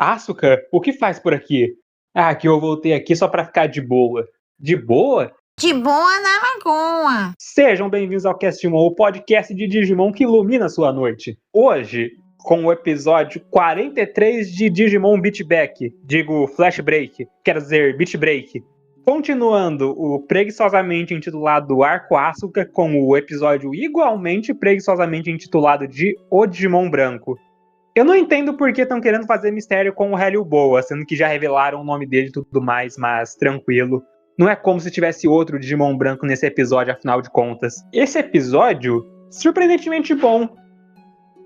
Asuka, o que faz por aqui? Ah, que eu voltei aqui só pra ficar de boa. De boa? De boa na lagoa. Sejam bem-vindos ao Castimon, o podcast de Digimon que ilumina a sua noite. Hoje, com o episódio 43 de Digimon Beat Back, digo Flash Break, quer dizer Beat Break. Continuando o preguiçosamente intitulado Arco Asuka com o episódio igualmente preguiçosamente intitulado de O Digimon Branco. Eu não entendo por que estão querendo fazer mistério com o Hélio Boa, sendo que já revelaram o nome dele e tudo mais, mas tranquilo. Não é como se tivesse outro Digimon branco nesse episódio, afinal de contas. Esse episódio, surpreendentemente bom.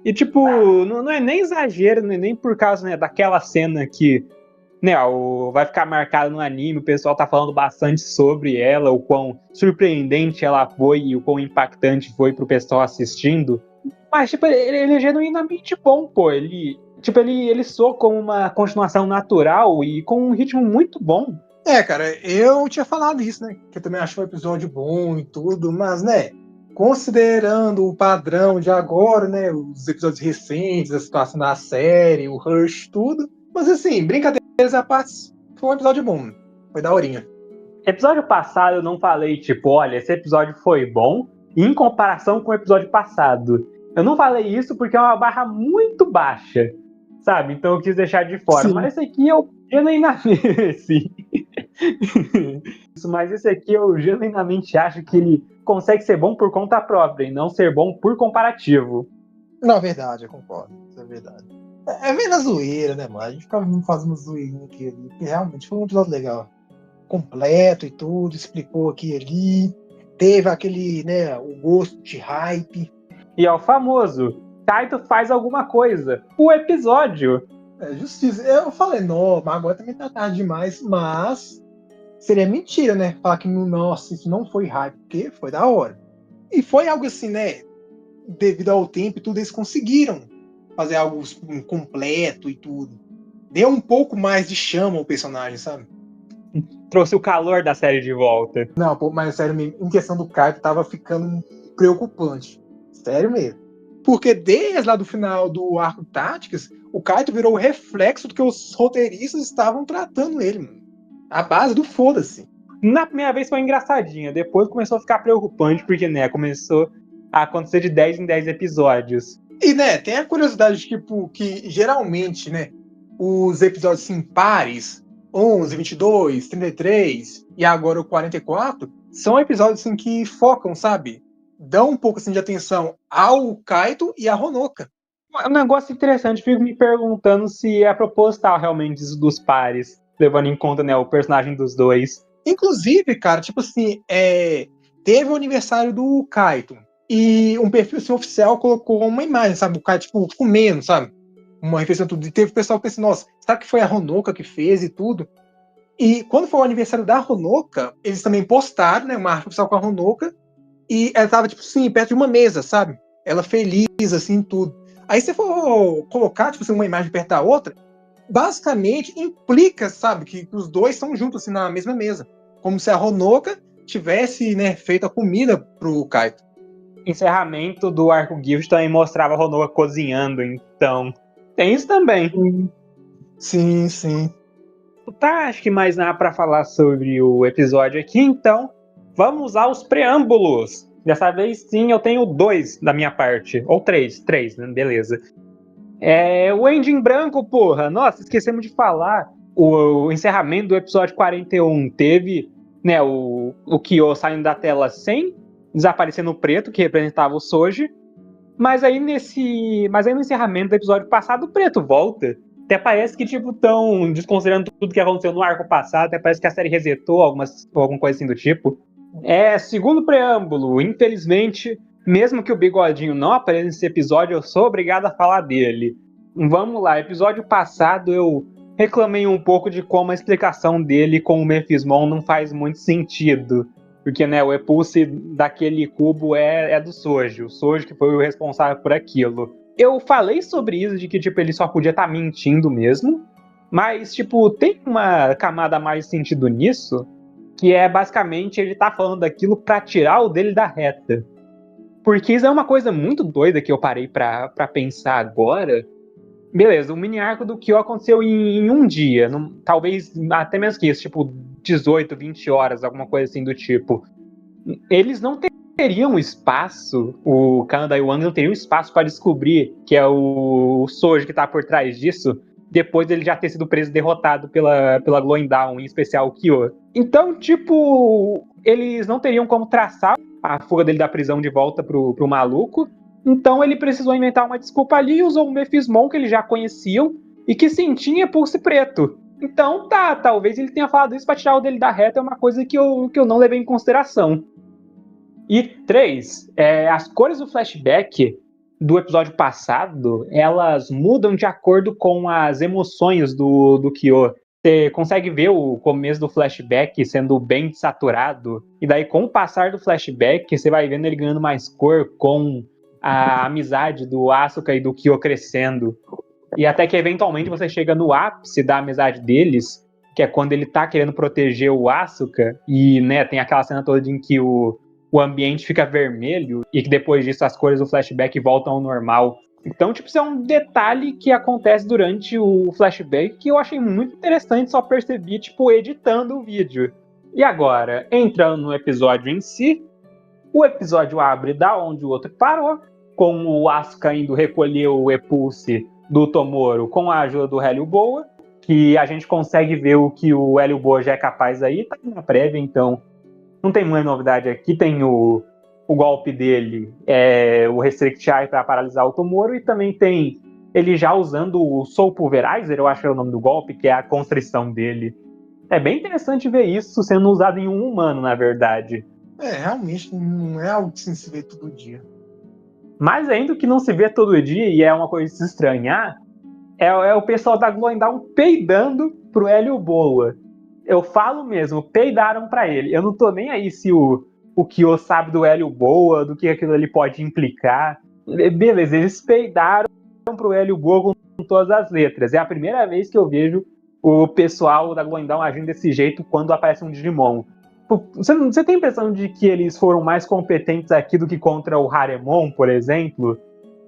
E tipo, não é nem exagero, não é nem por causa, né, daquela cena que, né, vai ficar marcada no anime, o pessoal tá falando bastante sobre ela, o quão surpreendente ela foi e o quão impactante foi pro pessoal assistindo. Mas, tipo, ele é genuinamente bom, pô. Ele soa como uma continuação natural e com um ritmo muito bom. Cara, eu tinha falado isso, né? Que eu também achei um episódio bom e tudo, mas, né, considerando o padrão de agora, né, os episódios recentes, a situação da série, o Rush, tudo. Mas, assim, brincadeiras à parte, foi um episódio bom. Foi daorinha. Episódio passado eu não falei, tipo, olha, esse episódio foi bom em comparação com o episódio passado. Eu não falei isso porque é uma barra muito baixa, sabe? Então eu quis deixar de fora. Sim. Mas esse aqui eu genuinamente... Sim. Mas esse aqui eu genuinamente acho que ele consegue ser bom por conta própria e não ser bom por comparativo. Não, é verdade, eu concordo. Isso é verdade. É meio na zoeira, né, mano? A gente ficava fazendo zoeirinha aqui ali, porque realmente foi um episódio legal. Completo e tudo, explicou aqui e ali. Teve aquele, né, o gosto de hype. E é o famoso, Kaito faz alguma coisa. O episódio. É justiça. Eu falei, não, mas agora também tá tarde demais, mas seria mentira, né? Falar que, nossa, isso não foi hype, porque foi da hora. E foi algo assim, né? Devido ao tempo e tudo, eles conseguiram fazer algo completo e tudo. Deu um pouco mais de chama ao personagem, sabe? Trouxe o calor da série de volta. Não, pô, mas sério mesmo, em questão do Kaito, tava ficando preocupante. Sério mesmo. Porque desde lá do final do arco Táticas, o Kaito virou o reflexo do que os roteiristas estavam tratando ele, mano. A base do foda-se. Na primeira vez foi engraçadinha, depois começou a ficar preocupante, porque, né, começou a acontecer de 10 em 10 episódios. E, né, tem a curiosidade, tipo, que geralmente, né, os episódios assim, pares, 11, 22, 33 e agora o 44, são episódios assim que focam, sabe? Dão um pouco assim de atenção ao Kaito e à Honoka. É um negócio interessante, fico me perguntando se é proposital realmente isso dos pares, levando em conta, né, o personagem dos dois. Inclusive, cara, tipo assim, teve o aniversário do Kaito e um perfil assim, oficial colocou uma imagem, sabe? O Kaito, tipo, comendo, sabe? Uma refeição tudo. E teve o pessoal que pensou, nossa, será que foi a Honoka que fez e tudo? E quando foi o aniversário da Honoka, eles também postaram, né, uma arte oficial com a Honoka e ela tava, tipo assim, perto de uma mesa, sabe? Ela feliz, assim, tudo. Aí se você for colocar, tipo assim, uma imagem perto da outra, basicamente implica, sabe, que os dois estão juntos, assim, na mesma mesa. Como se a Honoka tivesse, né, feito a comida pro Kaito. Encerramento do arco Gift também mostrava a Honoka cozinhando, então tem isso também. Sim, sim. Tá, acho que mais nada pra falar sobre o episódio aqui, então vamos aos preâmbulos. Dessa vez sim, eu tenho 2 da minha parte, ou 3, né? Beleza. O ending branco, porra, nossa, esquecemos de falar. O encerramento do episódio 41 teve, né, o Kyo saindo da tela sem desaparecer no preto, que representava o Soji. Mas aí no encerramento do episódio passado, o preto volta. Até parece que, tipo, tão desconsiderando tudo que aconteceu no arco passado, até parece que a série resetou alguma coisa assim do tipo. Segundo preâmbulo, infelizmente, mesmo que o Bigodinho não apareça nesse episódio, eu sou obrigado a falar dele. Vamos lá, episódio passado eu reclamei um pouco de como a explicação dele com o Mephismon não faz muito sentido. Porque, né, o Epulse daquele cubo é do Soji. O Soji que foi o responsável por aquilo. Eu falei sobre isso, de que, tipo, ele só podia estar mentindo mesmo. Mas, tipo, tem uma camada mais de sentido nisso, que é, basicamente, ele tá falando daquilo pra tirar o dele da reta. Porque isso é uma coisa muito doida que eu parei pra pensar agora. Beleza, o mini arco do Kyo aconteceu em um dia, talvez até menos que isso, tipo 18, 20 horas, alguma coisa assim do tipo. Eles não teriam espaço, o Kanada e o Wang não teriam espaço para descobrir que é o Soji que tá por trás disso, depois dele já ter sido preso e derrotado pela Glowing Dawn, em especial o Kyo. Então, tipo, eles não teriam como traçar a fuga dele da prisão de volta pro maluco. Então ele precisou inventar uma desculpa ali e usou o Mephismon, que eles já conheciam, e que sim, tinha pulse preto. Então tá, talvez ele tenha falado isso pra tirar o dele da reta, é uma coisa que eu não levei em consideração. E 3, as cores do flashback do episódio passado, elas mudam de acordo com as emoções do Kyo. Você consegue ver o começo do flashback sendo bem saturado, e daí com o passar do flashback, você vai vendo ele ganhando mais cor com a amizade do Asuka e do Kyo crescendo. E até que eventualmente você chega no ápice da amizade deles, que é quando ele tá querendo proteger o Asuka, e né, tem aquela cena toda em que o ambiente fica vermelho, e que depois disso as cores do flashback voltam ao normal. Então, tipo, isso é um detalhe que acontece durante o flashback que eu achei muito interessante, só percebi, tipo, editando o vídeo. E agora, entrando no episódio em si, o episódio abre da onde o outro parou, com o Asuka indo recolher o Epulse do Tomoro com a ajuda do Hélio Boa, que a gente consegue ver o que o Hélio Boa já é capaz aí, tá na prévia, então não tem muita novidade aqui. Tem o golpe dele, o Restrict Eye para paralisar o Tomoro, e também tem ele já usando o Soul Pulverizer, eu acho que é o nome do golpe, que é a constrição dele. É bem interessante ver isso sendo usado em um humano, na verdade. Realmente não é algo que se vê todo dia. Mais ainda o que não se vê todo dia, e é uma coisa de se estranhar, é o pessoal da Glowing Dawn peidando pro Hélio Boa. Eu falo mesmo, peidaram pra ele. Eu não tô nem aí se o Kyo sabe do Hélio Boa, do que aquilo ali pode implicar. Beleza, eles peidaram pro Hélio Boa com todas as letras. É a primeira vez que eu vejo o pessoal da Glowing Dawn agindo desse jeito quando aparece um Digimon. Você tem a impressão de que eles foram mais competentes aqui do que contra o Haremon, por exemplo?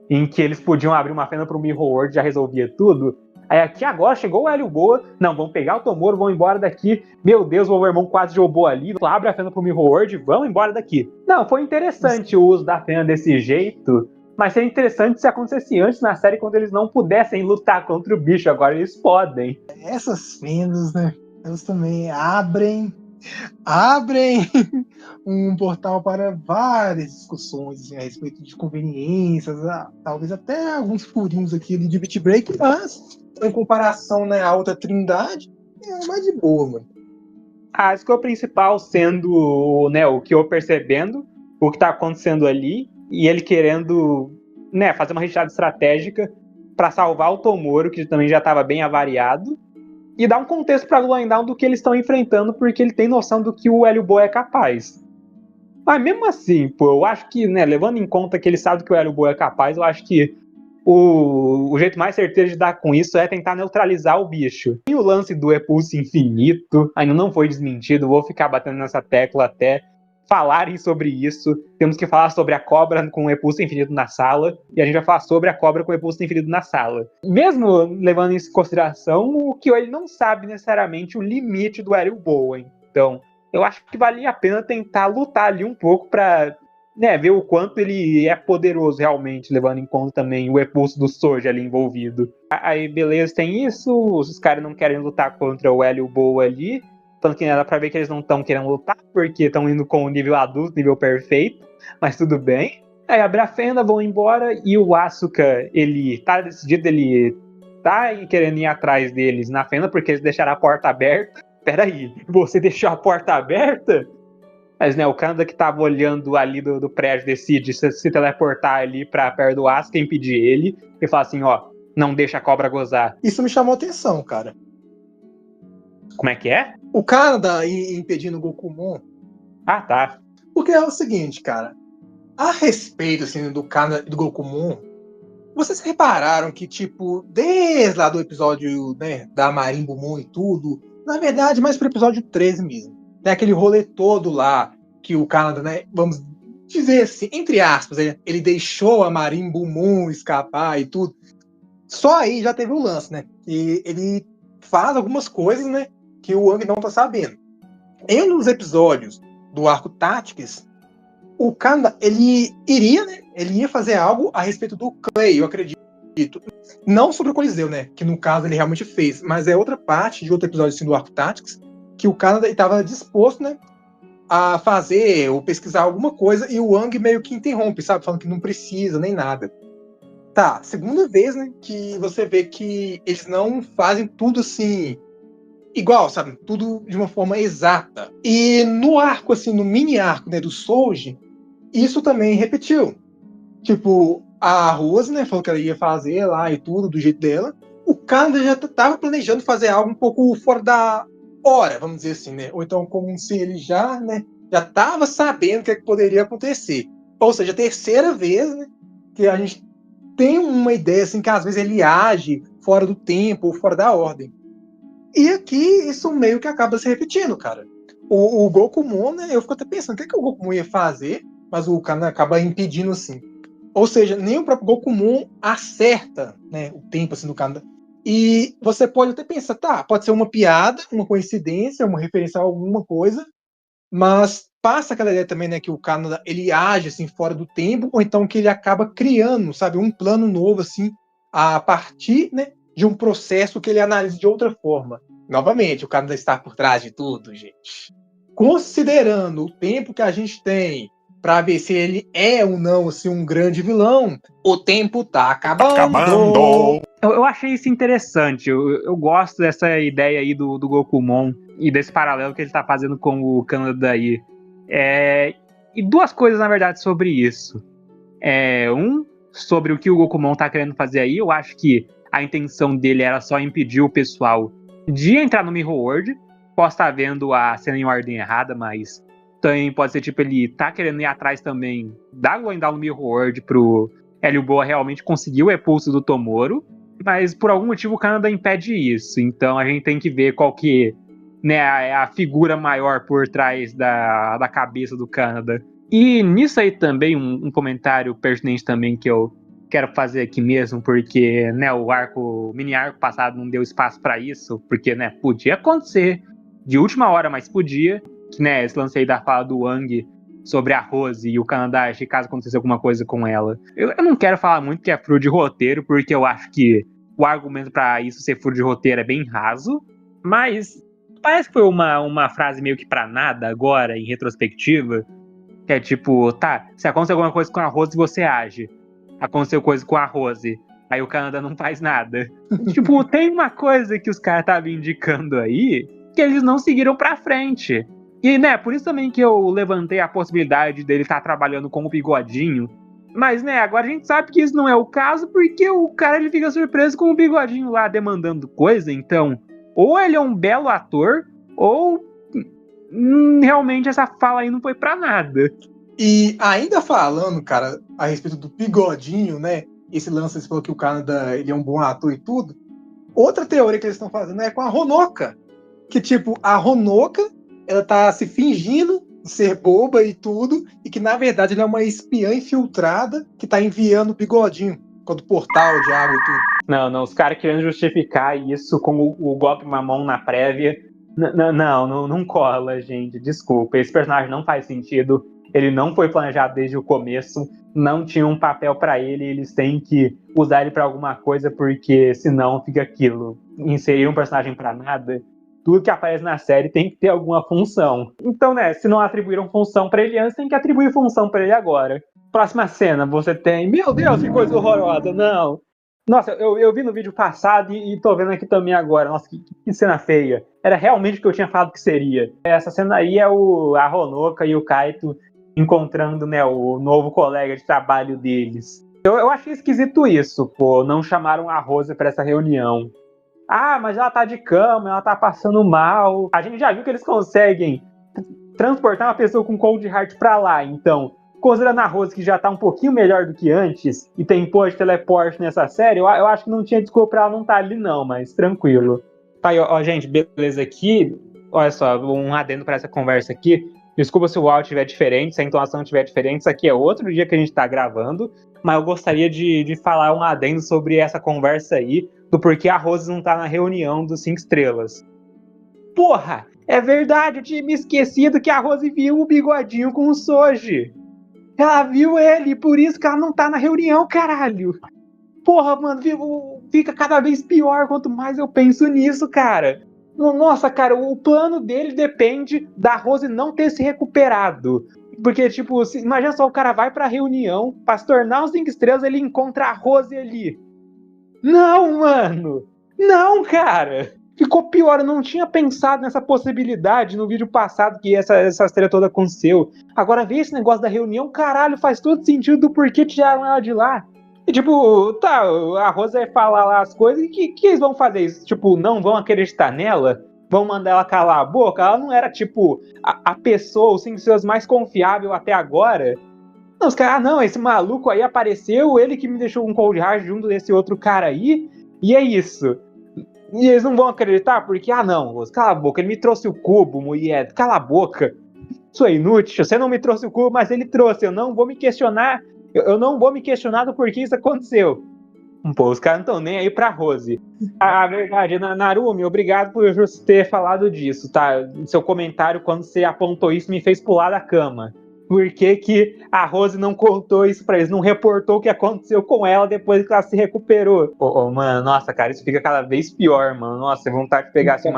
Em que eles podiam abrir uma fenda pro Mirror World e já resolvia tudo? Aí aqui agora chegou o Hélio Boa, não, vamos pegar o Tomoro, vamos embora daqui. Meu Deus, o Overmon quase jogou ali, abre a fenda pro Mirror World, vamos embora daqui. Não, foi interessante o uso da fenda desse jeito, mas seria interessante se acontecesse antes na série, quando eles não pudessem lutar contra o bicho, agora eles podem. Essas fendas, né, elas também abrem um portal para várias discussões assim, a respeito de conveniências, talvez até alguns furinhos aqui de beat break, mas em comparação, né, à outra trindade, é mais de boa, mano. Acho que o principal sendo, né, o Kyo percebendo o que tá acontecendo ali e ele querendo, né, fazer uma retirada estratégica para salvar o Tomoro, que também já estava bem avariado, e dar um contexto pra Glowing Dawn do que eles estão enfrentando, porque ele tem noção do que o Hélio Boa é capaz. Mas mesmo assim, pô, eu acho que, né, levando em conta que ele sabe do que o Hélio Boa é capaz, eu acho que o jeito mais certeiro de dar com isso é tentar neutralizar o bicho. E o lance do Epulse infinito ainda não foi desmentido, vou ficar batendo nessa tecla até falarem sobre isso. Temos que falar sobre a cobra com o Epulse infinito na sala, e a gente vai falar sobre a cobra com o Epulse infinito na sala. Mesmo levando isso em consideração, o Kyo ele não sabe necessariamente o limite do Hélio Boa. Então, eu acho que valia a pena tentar lutar ali um pouco pra, né, ver o quanto ele é poderoso realmente, levando em conta também o Epulso do Soji ali envolvido. Aí, beleza, tem isso, os caras não querem lutar contra o Hélio Boa ali, tanto que dá pra ver que eles não estão querendo lutar, porque estão indo com o nível adulto, nível perfeito, mas tudo bem. Aí abre a fenda, vão embora, e o Asuka, ele tá decidido, ele tá querendo ir atrás deles na fenda, porque eles deixaram a porta aberta. Peraí, você deixou a porta aberta? Mas, né, o Kanada que tava olhando ali do prédio decide se teleportar ali pra perto do Asuka, impedir ele, e fala assim, ó, não deixa a cobra gozar. Isso me chamou atenção, cara. Como é que é? O Kanada impedindo o Gokumon. Ah, tá. Porque é o seguinte, cara. A respeito, assim, do Kanada e do Gokumon, vocês repararam que, tipo, desde lá do episódio, né, da Marimbumon e tudo, na verdade, mais pro episódio 13 mesmo. Tem aquele rolê todo lá que o Kanada, né, vamos dizer assim, entre aspas, ele deixou a Marimbumon escapar e tudo. Só aí já teve o lance, né? E ele faz algumas coisas, né? Que o Aang não tá sabendo. Em um dos episódios do arco Tactics, o Kaneda, ele iria, né? Ele ia fazer algo a respeito do Clay, eu acredito. Não sobre o Coliseu, né? Que no caso ele realmente fez. Mas é outra parte de outro episódio assim, do arco Tactics, que o Kaneda estava disposto, né? A fazer ou pesquisar alguma coisa e o Aang meio que interrompe, sabe? Falando que não precisa nem nada. Tá, segunda vez, né, que você vê que eles não fazem tudo assim, igual, sabe? Tudo de uma forma exata. E no arco, assim, no mini arco, né, do Souji, isso também repetiu. Tipo, a Rose, né, falou que ela ia fazer lá e tudo, do jeito dela. O Kaneda já tava planejando fazer algo um pouco fora da hora, vamos dizer assim, né? Ou então como se ele já, né, já tava sabendo o que poderia acontecer. Ou seja, a terceira vez, né, que a gente tem uma ideia assim que às vezes ele age fora do tempo ou fora da ordem. E aqui isso meio que acaba se repetindo, cara. O Gokumon, né, eu fico até pensando o que o Gokumon ia fazer, mas o cara acaba impedindo assim. Ou seja, nem o próprio Gokumon acerta, né, o tempo assim do cara. E você pode até pensar, tá, pode ser uma piada, uma coincidência, uma referência a alguma coisa, mas passa aquela ideia também, né, que o Kaneda ele age assim fora do tempo, ou então que ele acaba criando, sabe, um plano novo assim a partir, né, de um processo que ele analisa de outra forma. Novamente, o Kaneda está por trás de tudo, gente. Considerando o tempo que a gente tem para ver se ele é ou não assim um grande vilão, o tempo tá acabando. Eu achei isso interessante. Eu gosto dessa ideia aí do Gokumon e desse paralelo que ele tá fazendo com o Kaneda aí. E duas coisas, na verdade, sobre isso. Sobre o que o Gokumon tá querendo fazer aí. Eu acho que a intenção dele era só impedir o pessoal de entrar no Mirror World. Posso estar vendo a cena em ordem errada, mas também pode ser tipo, ele tá querendo ir atrás também da Glowing no Mirror World pro Hélio Boa realmente conseguir o repulso do Tomoro. Mas por algum motivo o Kaneda impede isso. Então a gente tem que ver qual que, né, é a figura maior por trás da cabeça do Kaneda. E nisso aí também, um comentário pertinente também que eu quero fazer aqui mesmo, porque, né, o mini arco passado não deu espaço para isso, porque, né, podia acontecer de última hora, mas podia, que, né, esse lance aí da fala do Wang sobre a Rose e o Kaneda, caso acontecesse alguma coisa com ela. Eu não quero falar muito que é furo de roteiro, porque eu acho que o argumento para isso ser furo de roteiro é bem raso, mas parece que foi uma frase meio que pra nada agora, em retrospectiva, que é tipo, tá, se acontecer alguma coisa com a Rose, você age. Aconteceu coisa com a Rose, aí o Kaneda não faz nada. Tipo, tem uma coisa que os caras estavam indicando aí, que eles não seguiram pra frente. E, né, por isso também que eu levantei a possibilidade dele estar trabalhando com o Bigodinho. Mas, né, agora a gente sabe que isso não é o caso, porque o cara ele fica surpreso com o Bigodinho lá demandando coisa. Então, ou ele é um belo ator, ou realmente essa fala aí não foi pra nada. E ainda falando, cara, a respeito do Bigodinho, né? Esse lance, você falou que o Kaneda ele é um bom ator e tudo. Outra teoria que eles estão fazendo é com a Honoka. Que, tipo, a Honoka, ela tá se fingindo ser boba e tudo, e que, na verdade, ela é uma espiã infiltrada que tá enviando o Bigodinho quando o portal de água e tudo. Não, os caras querendo justificar isso com o golpe mamão na prévia. Não cola, gente. Desculpa, esse personagem não faz sentido. Ele não foi planejado desde o começo. Não tinha um papel pra ele. Eles têm que usar ele pra alguma coisa, porque senão fica aquilo. Inserir um personagem pra nada. Tudo que aparece na série tem que ter alguma função. Então, né, se não atribuíram função pra ele antes, tem que atribuir função pra ele agora. Próxima cena, você tem... Meu Deus, que coisa horrorosa, não! Nossa, eu vi no vídeo passado e tô vendo aqui também agora. Nossa, que cena feia. Era realmente o que eu tinha falado que seria. Essa cena aí é a Honoka e o Kaito encontrando, né, o novo colega de trabalho deles. Eu achei esquisito isso, pô. Não chamaram a Rose pra essa reunião. Ah, mas ela tá de cama, ela tá passando mal. A gente já viu que eles conseguem transportar uma pessoa com cold heart pra lá, então... Considerando a Rose que já tá um pouquinho melhor do que antes e tem pô de teleporte nessa série, eu acho que não tinha desculpa pra ela não estar ali não, mas tranquilo. Tá aí, ó, gente, beleza aqui. Olha só, um adendo pra essa conversa aqui. Desculpa se o áudio estiver diferente, se a entonação estiver diferente, isso aqui é outro dia que a gente tá gravando, mas eu gostaria de falar um adendo sobre essa conversa aí, do porquê a Rose não tá na reunião dos 5 estrelas. Porra, é verdade, eu tinha me esquecido que a Rose viu o Bigodinho com o Soji. Ela viu ele, por isso que ela não tá na reunião, caralho. Porra, mano, fica cada vez pior quanto mais eu penso nisso, cara. Nossa, cara, o plano dele depende da Rose não ter se recuperado. Porque, tipo, imagina só, o cara vai pra reunião, pra se tornar os 5 estrelas, ele encontra a Rose ali. Não, mano! Não, cara! Ficou pior, eu não tinha pensado nessa possibilidade no vídeo passado que essa história toda aconteceu. Agora ver esse negócio da reunião, caralho, faz todo sentido do porquê tiraram ela de lá. E tipo, tá, a Rose vai falar lá as coisas, e que eles vão fazer isso? Tipo, não vão acreditar nela? Vão mandar ela calar a boca? Ela não era, tipo, a pessoa, os 5 estrelas mais confiável até agora? Não, os caras, não, esse maluco aí apareceu, ele que me deixou um cold hard junto desse outro cara aí, e é isso. E eles não vão acreditar porque, não, Rose, cala a boca, ele me trouxe o cubo, mulher, cala a boca. Isso é inútil, você não me trouxe o cubo, mas ele trouxe, eu não vou me questionar, eu não vou me questionar do porquê isso aconteceu. Pô, os caras não estão nem aí pra Rose. A verdade, Narumi, obrigado por justo ter falado disso, tá? Seu comentário, quando você apontou isso, me fez pular da cama. Por que a Rose não contou isso pra eles? Não reportou o que aconteceu com ela depois que ela se recuperou? Mano, nossa, cara, isso fica cada vez pior, mano. Nossa, vontade de pegar assim,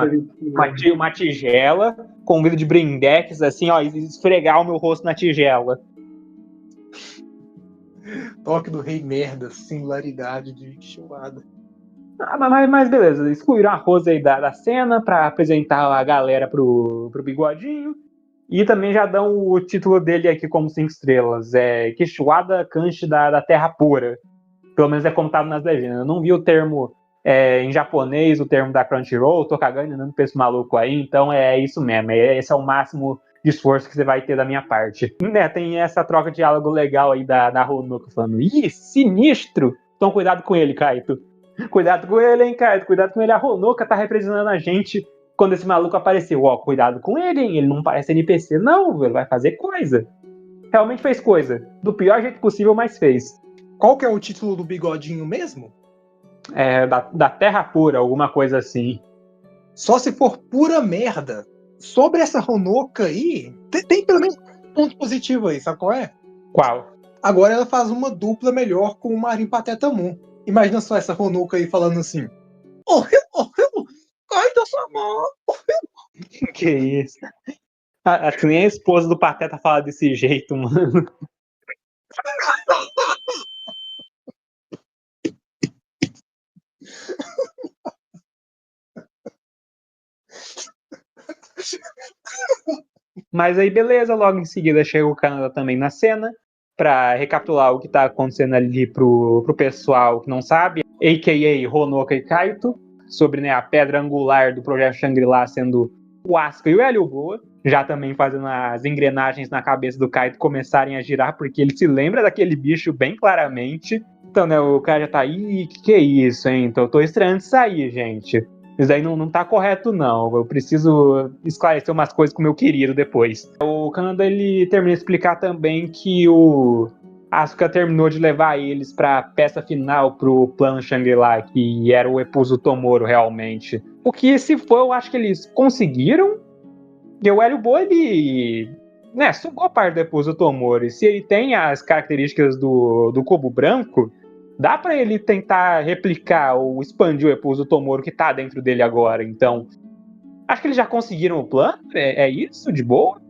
uma tigela com vidro de brindex, assim, ó, e esfregar o meu rosto na tigela. Toque do rei merda, singularidade de Kishimoda. Mas beleza, excluíram a Rose aí da cena pra apresentar a galera pro Bigodinho. E também já dão o título dele aqui como 5 estrelas. É Kishiwada Kanji da Terra Pura. Pelo menos é contado nas legendas. Eu não vi o termo em japonês, o termo da Crunchyroll. Tô cagando andando pra esse maluco aí. Então é isso mesmo. Esse é o máximo de esforço que você vai ter da minha parte. Né, tem essa troca de diálogo legal aí da Honoka falando: ih, sinistro! Então cuidado com ele, Kaito. Cuidado com ele, hein, Kaito. Cuidado com ele. A Honoka tá representando a gente. Quando esse maluco apareceu, cuidado com ele, hein? Ele não parece NPC, não, ele vai fazer coisa. Realmente fez coisa. Do pior jeito possível, mas fez. Qual que é o título do Bigodinho mesmo? Da Terra Pura, alguma coisa assim. Só se for pura merda. Sobre essa Honoka aí, tem pelo menos um ponto positivo aí, sabe qual é? Qual? Agora ela faz uma dupla melhor com o Marin Pateta Moon. Imagina só essa Honoka aí falando assim: Kaito-sama! Que isso? Acho que nem a esposa do Pateta fala desse jeito, mano. Mas aí, beleza, logo em seguida chega o Kanada também na cena, pra recapitular o que tá acontecendo ali pro pessoal que não sabe, a.k.a. Honoka e Kaito, sobre, né, a pedra angular do projeto Shangri-La sendo o Asuka e o Helio Boa, já também fazendo as engrenagens na cabeça do Kaito começarem a girar, porque ele se lembra daquele bicho bem claramente. Então, né, o cara já tá aí, que é isso, hein? Então eu tô estranhando isso aí, gente. Isso aí não tá correto, não. Eu preciso esclarecer umas coisas com o meu querido depois. O Kanada, ele termina de explicar também que o Asuka terminou de levar eles pra peça final pro plano Shangri-La, que era o Epuzo Tomoro, realmente. O que, se for, eu acho que eles conseguiram. E o Helio Boa, ele, né, sugou parte do Epuzo Tomoro. E se ele tem as características do Cubo Branco, dá pra ele tentar replicar ou expandir o Epuzo Tomoro que tá dentro dele agora. Então, acho que eles já conseguiram o plano. É isso, de boa.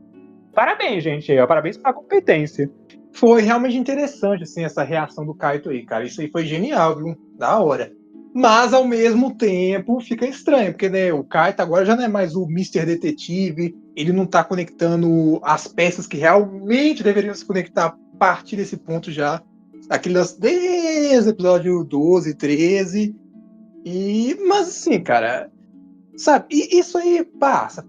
Parabéns, gente. Parabéns pela competência. Foi realmente interessante, assim, essa reação do Kaito aí, cara. Isso aí foi genial, viu? Da hora. Mas, ao mesmo tempo, fica estranho, porque, né, o Kaito agora já não é mais o Mr. Detetive, ele não tá conectando as peças que realmente deveriam se conectar a partir desse ponto já. Aqueles desde o episódio 12, 13. Mas, assim, cara, sabe, isso aí passa.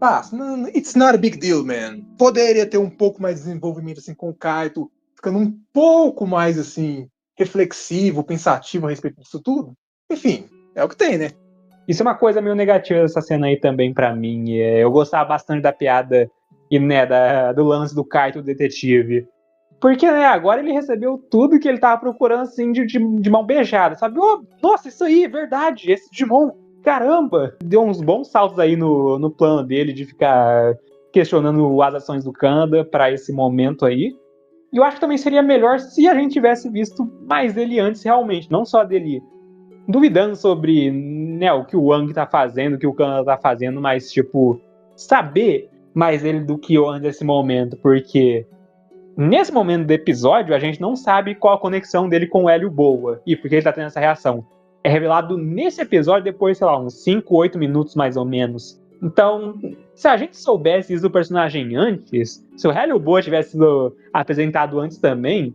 It's not a big deal, man. Poderia ter um pouco mais de desenvolvimento, assim, com o Kaito, ficando um pouco mais, assim, reflexivo, pensativo a respeito disso tudo. Enfim, é o que tem, né? Isso é uma coisa meio negativa dessa cena aí também pra mim. Eu gostava bastante da piada e, né, do lance do Kaito detetive. Porque, né, agora ele recebeu tudo que ele tava procurando, assim, de mão beijada, sabe? Oh, nossa, isso aí, verdade, esse Digimon, caramba! Deu uns bons saltos aí no plano dele de ficar questionando as ações do Kanda pra esse momento aí. E eu acho que também seria melhor se a gente tivesse visto mais dele antes, realmente, não só dele duvidando sobre, né, o que o Wang tá fazendo, o que o Kanda tá fazendo, mas, tipo, saber mais dele do que eu antes desse momento, porque nesse momento do episódio, a gente não sabe qual a conexão dele com o Hélio Boa e por que ele tá tendo essa reação. É revelado nesse episódio depois, sei lá, uns 5, 8 minutos mais ou menos. Então, se a gente soubesse isso do personagem antes, se o Hélio Boa tivesse sido apresentado antes também,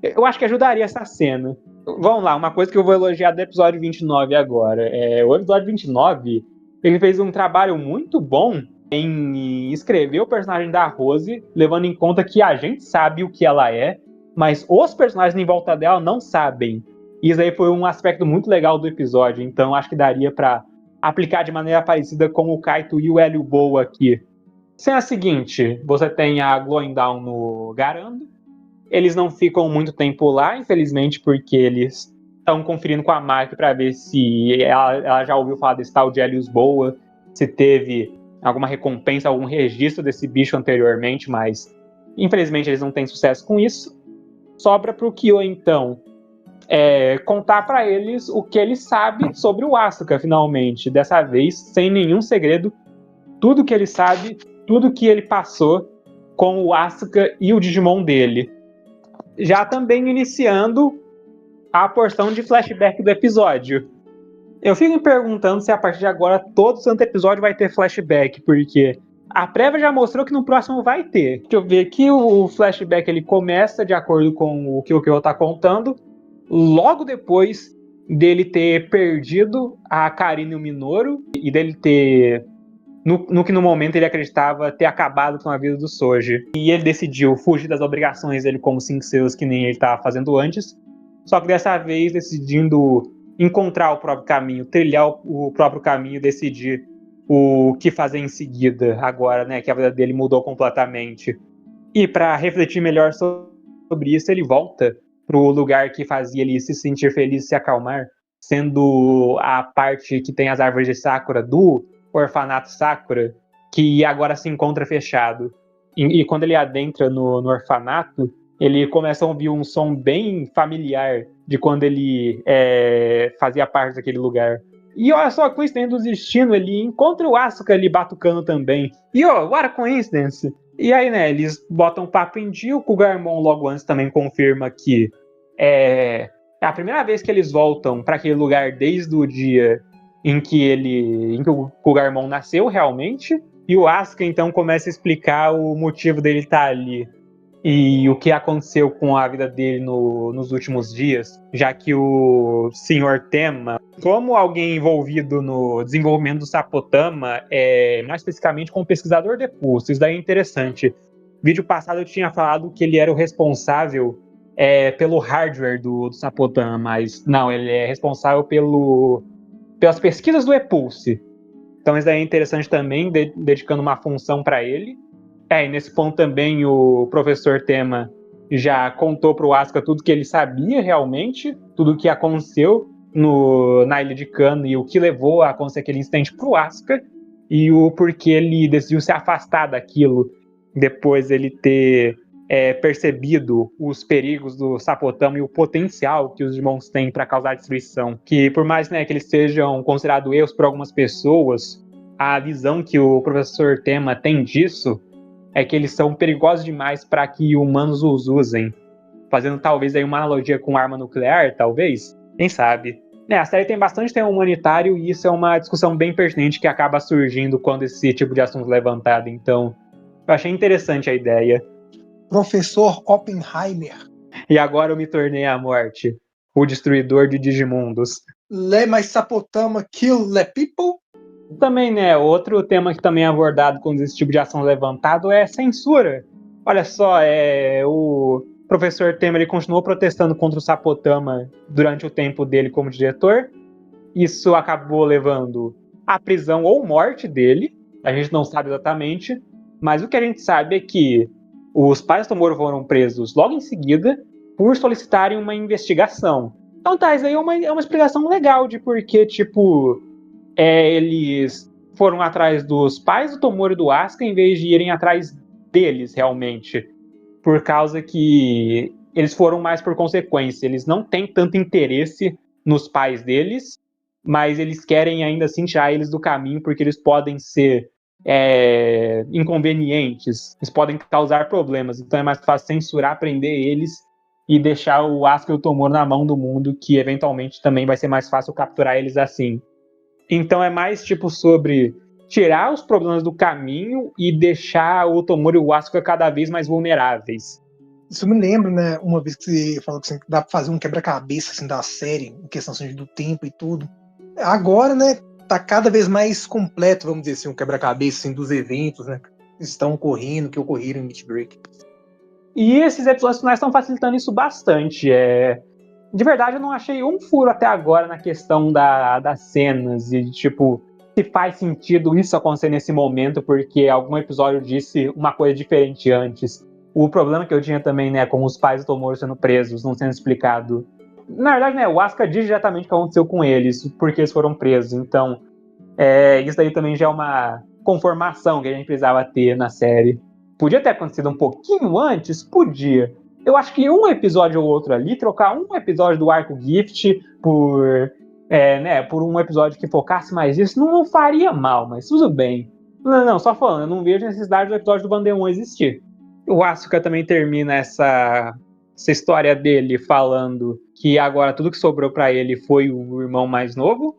eu acho que ajudaria essa cena. Vamos lá, uma coisa que eu vou elogiar do episódio 29 agora. O episódio 29, ele fez um trabalho muito bom em escrever o personagem da Rose, levando em conta que a gente sabe o que ela é, mas os personagens em volta dela não sabem. Isso aí foi um aspecto muito legal do episódio, então acho que daria pra aplicar de maneira parecida com o Kaito e o Hélio Boa aqui. Cena seguinte, você tem a Glowing Dawn no Garando. Eles não ficam muito tempo lá, infelizmente, porque eles estão conferindo com a Mike para ver se ela já ouviu falar desse tal de Helios Boa, se teve alguma recompensa, algum registro desse bicho anteriormente, mas infelizmente eles não têm sucesso com isso. Sobra para o Kyo, então, contar para eles o que ele sabe sobre o Asuka, finalmente. Dessa vez, sem nenhum segredo, tudo que ele sabe, tudo que ele passou com o Asuka e o Digimon dele. Já também iniciando a porção de flashback do episódio. Eu fico me perguntando se a partir de agora todo santo episódio vai ter flashback, porque a prévia já mostrou que no próximo vai ter. Deixa eu ver aqui, o flashback ele começa de acordo com o que o Kyo tá contando, logo depois dele ter perdido a Karina e o Minoru, e dele ter, no que no momento ele acreditava ter acabado com a vida do Soji. E ele decidiu fugir das obrigações dele como Cinco Seus, que nem ele estava fazendo antes, só que dessa vez decidindo encontrar o próprio caminho, trilhar o próprio caminho, decidir o que fazer em seguida, agora, né, que a vida dele mudou completamente. E para refletir melhor sobre isso, ele volta pro lugar que fazia ele se sentir feliz e se acalmar, sendo a parte que tem as árvores de Sakura do orfanato Sakura, que agora se encontra fechado. E quando ele adentra no orfanato, ele começa a ouvir um som bem familiar de quando ele fazia parte daquele lugar. E olha só a coincidência do destino, ele encontra o Asuka ali batucando também. E what a coincidence! E aí, né, eles botam o papo em dia, o Kugarmon logo antes também confirma que é a primeira vez que eles voltam para aquele lugar desde o dia em que o Kugarmon nasceu realmente, e o Asuka então começa a explicar o motivo dele estar ali e o que aconteceu com a vida dele nos últimos dias, já que o Sr. Tema, como alguém envolvido no desenvolvimento do Sapotama, mais especificamente como pesquisador de pulso, isso daí é interessante. No vídeo passado eu tinha falado que ele era o responsável pelo hardware do Sapotama, mas não, ele é responsável pelas pesquisas do ePulse. Então isso daí é interessante também, dedicando uma função para ele. E nesse ponto também o professor Tema já contou pro Asuka tudo que ele sabia realmente, tudo o que aconteceu na Ilha de Kano e o que levou a acontecer aquele incidente pro Asuka e o porquê ele decidiu se afastar daquilo depois ele ter percebido os perigos do Sapotama e o potencial que os Digimons têm para causar destruição. Que por mais, né, que eles sejam considerados erros por algumas pessoas, a visão que o professor Tema tem disso é que eles são perigosos demais para que humanos os usem. Fazendo talvez aí uma analogia com arma nuclear, talvez? Quem sabe? A série tem bastante tema humanitário e isso é uma discussão bem pertinente que acaba surgindo quando esse tipo de assunto é levantado. Então, eu achei interessante a ideia. Professor Oppenheimer. E agora eu me tornei a morte, o destruidor de Digimundos. Let my Sapotama kill the people? Também, né, outro tema que também é abordado quando esse tipo de ação é levantado é censura. Olha só, o professor Temer ele continuou protestando contra o Sapotama durante o tempo dele como diretor. Isso acabou levando à prisão ou morte dele, a gente não sabe exatamente. Mas o que a gente sabe é que os pais do Tomoro foram presos logo em seguida por solicitarem uma investigação. Então tá, isso aí é uma explicação legal de porque, tipo, eles foram atrás dos pais do Tomoro e do Asuka em vez de irem atrás deles, realmente. Por causa que eles foram mais por consequência. Eles não têm tanto interesse nos pais deles, mas eles querem ainda assim tirar eles do caminho porque eles podem ser inconvenientes, eles podem causar problemas. Então é mais fácil censurar, prender eles e deixar o Asuka e o Tomoro na mão do mundo, que eventualmente também vai ser mais fácil capturar eles assim. Então é mais tipo sobre tirar os problemas do caminho e deixar o Tomoro e o Asuka cada vez mais vulneráveis. Isso me lembra, né, uma vez que você falou que dá pra fazer um quebra-cabeça assim, da série, em questão assim, do tempo e tudo. Agora, né, tá cada vez mais completo, vamos dizer assim, um quebra-cabeça assim, dos eventos, né, que estão ocorrendo, que ocorreram em Meat Break. E esses episódios finais estão facilitando isso bastante. De verdade, eu não achei um furo até agora na questão das cenas e, tipo, se faz sentido isso acontecer nesse momento porque algum episódio disse uma coisa diferente antes. O problema que eu tinha também, né, com os pais do Tomoro sendo presos, não sendo explicado. Na verdade, né, o Asuka diz diretamente o que aconteceu com eles, porque eles foram presos. Então, isso daí também já é uma conformação que a gente precisava ter na série. Podia ter acontecido um pouquinho antes? Podia. Eu acho que um episódio ou outro ali, trocar um episódio do arco Gift por um episódio que focasse mais nisso, não faria mal, mas tudo bem. Não, só falando, eu não vejo necessidade do episódio do Bandeon existir. O Asuka também termina essa história dele falando que agora tudo que sobrou pra ele foi o irmão mais novo.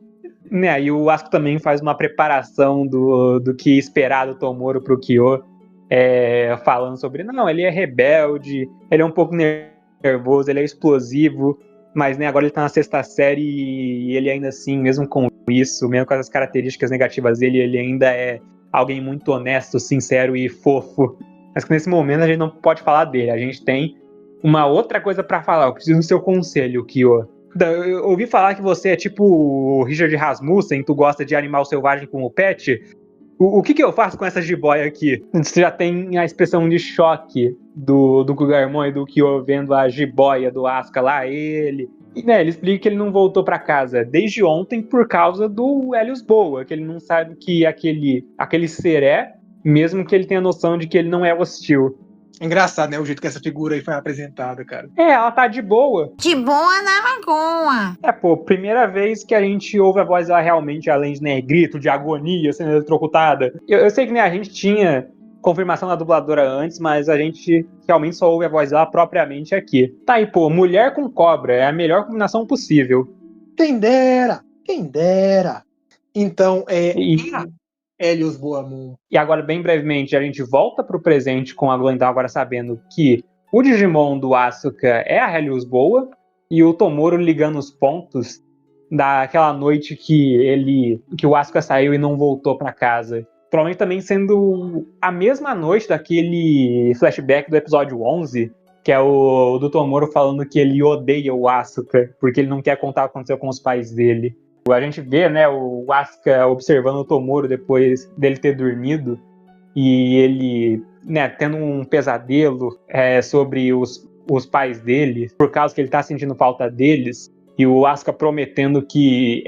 Né, e o Asuka também faz uma preparação do que esperar do Tomoro pro Kyo, falando sobre, não, ele é rebelde, ele é um pouco nervoso, ele é explosivo, mas né, agora ele tá na 6ª série e ele ainda assim, mesmo com isso, mesmo com essas características negativas dele, ele ainda é alguém muito honesto, sincero e fofo. Mas que nesse momento a gente não pode falar dele, a gente tem uma outra coisa pra falar, eu preciso do seu conselho, Kyo. Eu ouvi falar que você é tipo o Richard Rasmussen, tu gosta de animal selvagem com o pet. O que eu faço com essa jiboia aqui? Você já tem a expressão de choque do Gugarmon e do Kyo vendo a jiboia do Asuka lá, ele... E, né, ele explica que ele não voltou pra casa desde ontem por causa do Helios Boa, que ele não sabe que aquele ser mesmo que ele tenha noção de que ele não é hostil. Engraçado, né, o jeito que essa figura aí foi apresentada, cara. Ela tá de boa. De boa na lagoa. Primeira vez que a gente ouve a voz dela realmente, além de, né, grito, de agonia, sendo eletrocutada. Eu sei que, né, a gente tinha confirmação da dubladora antes, mas a gente realmente só ouve a voz dela propriamente aqui. Tá aí, mulher com cobra, é a melhor combinação possível. Quem dera! Então, Helios Boamon. E agora, bem brevemente, a gente volta pro presente com a Glendale agora sabendo que o Digimon do Asuka é a Helios Boa e o Tomoro ligando os pontos daquela noite que o Asuka saiu e não voltou pra casa. Provavelmente também sendo a mesma noite daquele flashback do episódio 11, que é o do Tomoro falando que ele odeia o Asuka porque ele não quer contar o que aconteceu com os pais dele. A gente vê, né, o Asuka observando o Tomoro depois dele ter dormido e ele, né, tendo um pesadelo sobre os pais dele, por causa que ele tá sentindo falta deles, e o Asuka prometendo que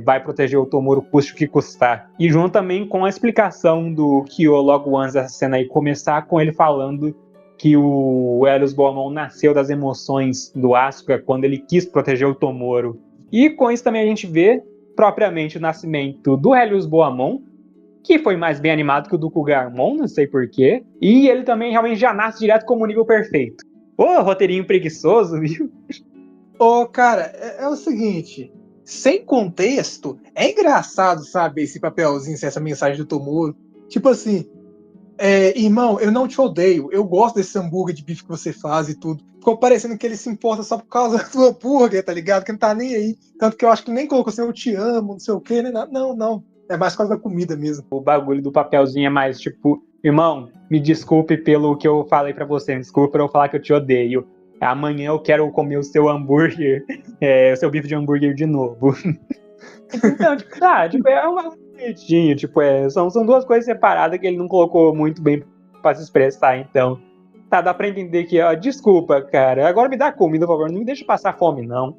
vai proteger o Tomoro custe o que custar. E junto também com a explicação do Kyo logo antes dessa cena aí começar, com ele falando que o Helios Boamon nasceu das emoções do Asuka quando ele quis proteger o Tomoro. E com isso também a gente vê propriamente o nascimento do Helios Boamon, que foi mais bem animado que o do Gugarmon, não sei porquê. E ele também realmente já nasce direto como nível perfeito. Roteirinho preguiçoso, viu? Cara, é o seguinte, sem contexto, é engraçado, sabe, esse papelzinho, essa mensagem do Tomoro. Tipo assim, irmão, eu não te odeio, eu gosto desse hambúrguer de bife que você faz e tudo. Ficou parecendo que ele se importa só por causa do seu hambúrguer, tá ligado? Que não tá nem aí. Tanto que eu acho que nem colocou assim, eu te amo, não sei o quê, nem nada. Não. É mais por causa da comida mesmo. O bagulho do papelzinho é mais tipo, irmão, me desculpe pelo que eu falei pra você, me desculpe por eu falar que eu te odeio. Amanhã eu quero comer o seu hambúrguer, o seu bife de hambúrguer de novo. Então, bonitinho, tipo, são duas coisas separadas que ele não colocou muito bem pra se expressar, então. Tá, dá pra entender que, ó, desculpa, cara, agora me dá comida, por favor, não me deixa passar fome, não.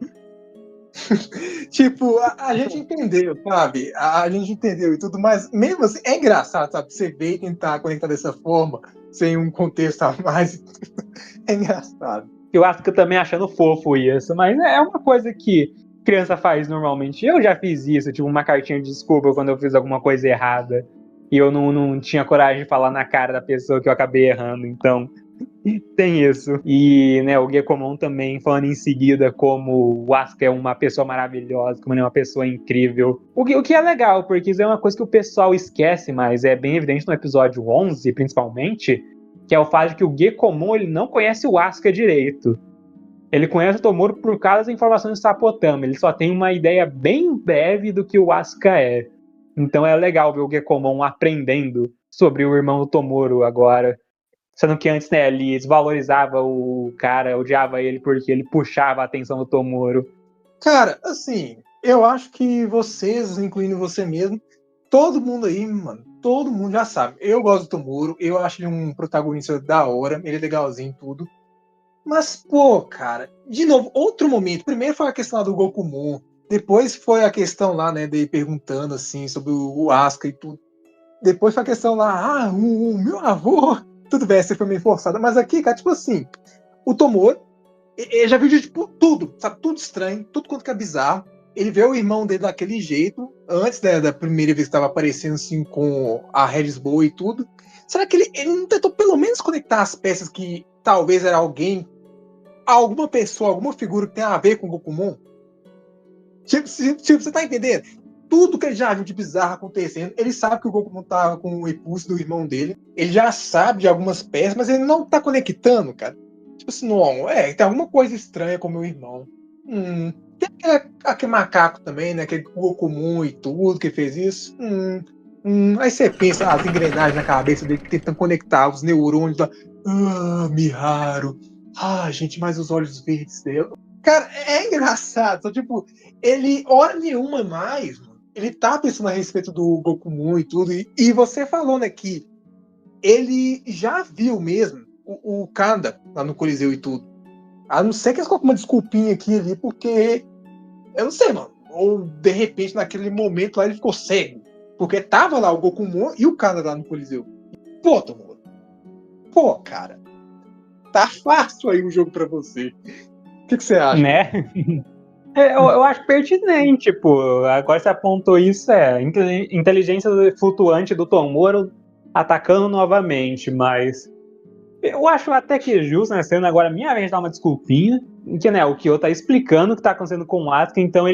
Tipo, a gente entendeu, sabe? A gente entendeu e tudo, mas mesmo assim, é engraçado, sabe? Você ver e tentar conectar dessa forma, sem um contexto a mais. É engraçado. Eu acho que eu também achando fofo isso, mas é uma coisa que criança faz normalmente. Eu já fiz isso, tipo, uma cartinha de desculpa quando eu fiz alguma coisa errada. E eu não tinha coragem de falar na cara da pessoa que eu acabei errando, então tem isso. E, né, o Gekomon também falando em seguida como o Asuka é uma pessoa maravilhosa, como ele é uma pessoa incrível. O que é legal, porque isso é uma coisa que o pessoal esquece, mas é bem evidente no episódio 11, principalmente, que é o fato de que o Gekomon ele não conhece o Asuka direito. Ele conhece o Tomoro por causa das informações do Sapotama. Ele só tem uma ideia bem breve do que o Asuka é. Então é legal ver o Gekomon aprendendo sobre o irmão do Tomoro agora. Sendo que antes, né, ele desvalorizava o cara, odiava ele porque ele puxava a atenção do Tomoro. Cara, assim, eu acho que vocês, incluindo você mesmo, todo mundo aí, mano, todo mundo já sabe. Eu gosto do Tomoro, eu acho ele um protagonista da hora, ele é legalzinho e tudo. Mas, pô, cara, de novo, outro momento. Primeiro foi a questão lá do Gokumon, depois foi a questão lá, né, dele perguntando, assim, sobre o Asuka e tudo. Depois foi a questão lá, o meu avô. Tudo bem, essa foi meio forçada. Mas aqui, cara, tipo assim, o Tomoro, ele já viu de tipo, tudo, sabe? Tudo estranho, tudo quanto que é bizarro. Ele vê o irmão dele daquele jeito, antes, né, da primeira vez que estava aparecendo assim com a Regis Boa e tudo. Será que ele não tentou pelo menos conectar as peças que talvez era alguém, alguma pessoa, alguma figura que tem a ver com o Gokumon? Tipo, você tá entendendo? Tudo que ele já viu de bizarro acontecendo, ele sabe que o Gokumon tá com o impulso do irmão dele, ele já sabe de algumas peças, mas ele não tá conectando, cara. Tipo assim, não, tem alguma coisa estranha com o meu irmão. Tem aquele macaco também, né? Aquele Gokumon e tudo que fez isso. Aí você pensa, as engrenagens na cabeça dele tentando conectar os neurônios da. Miharu. Gente, mas os olhos verdes dele. Cara, é engraçado. Então, tipo, ele, hora nenhuma mais, mano, ele tá pensando a respeito do Gokumon e tudo. E você falou, né, que ele já viu mesmo o Kanda lá no Coliseu e tudo. A não ser que eles colocam uma desculpinha aqui ali, porque. Eu não sei, mano. Ou de repente, naquele momento lá, ele ficou cego. Porque tava lá o Gokumon e o Kanda lá no Coliseu. Pô, Tomoro. Pô, cara. Tá fácil aí o jogo pra você. O que você acha? Né? Eu acho pertinente, pô. Agora você apontou isso, inteligência flutuante do Tomoro atacando novamente, mas eu acho até que justo, né, sendo agora minha vez de dar uma desculpinha, que, né, o Kyo tá explicando o que tá acontecendo com o Asuka, então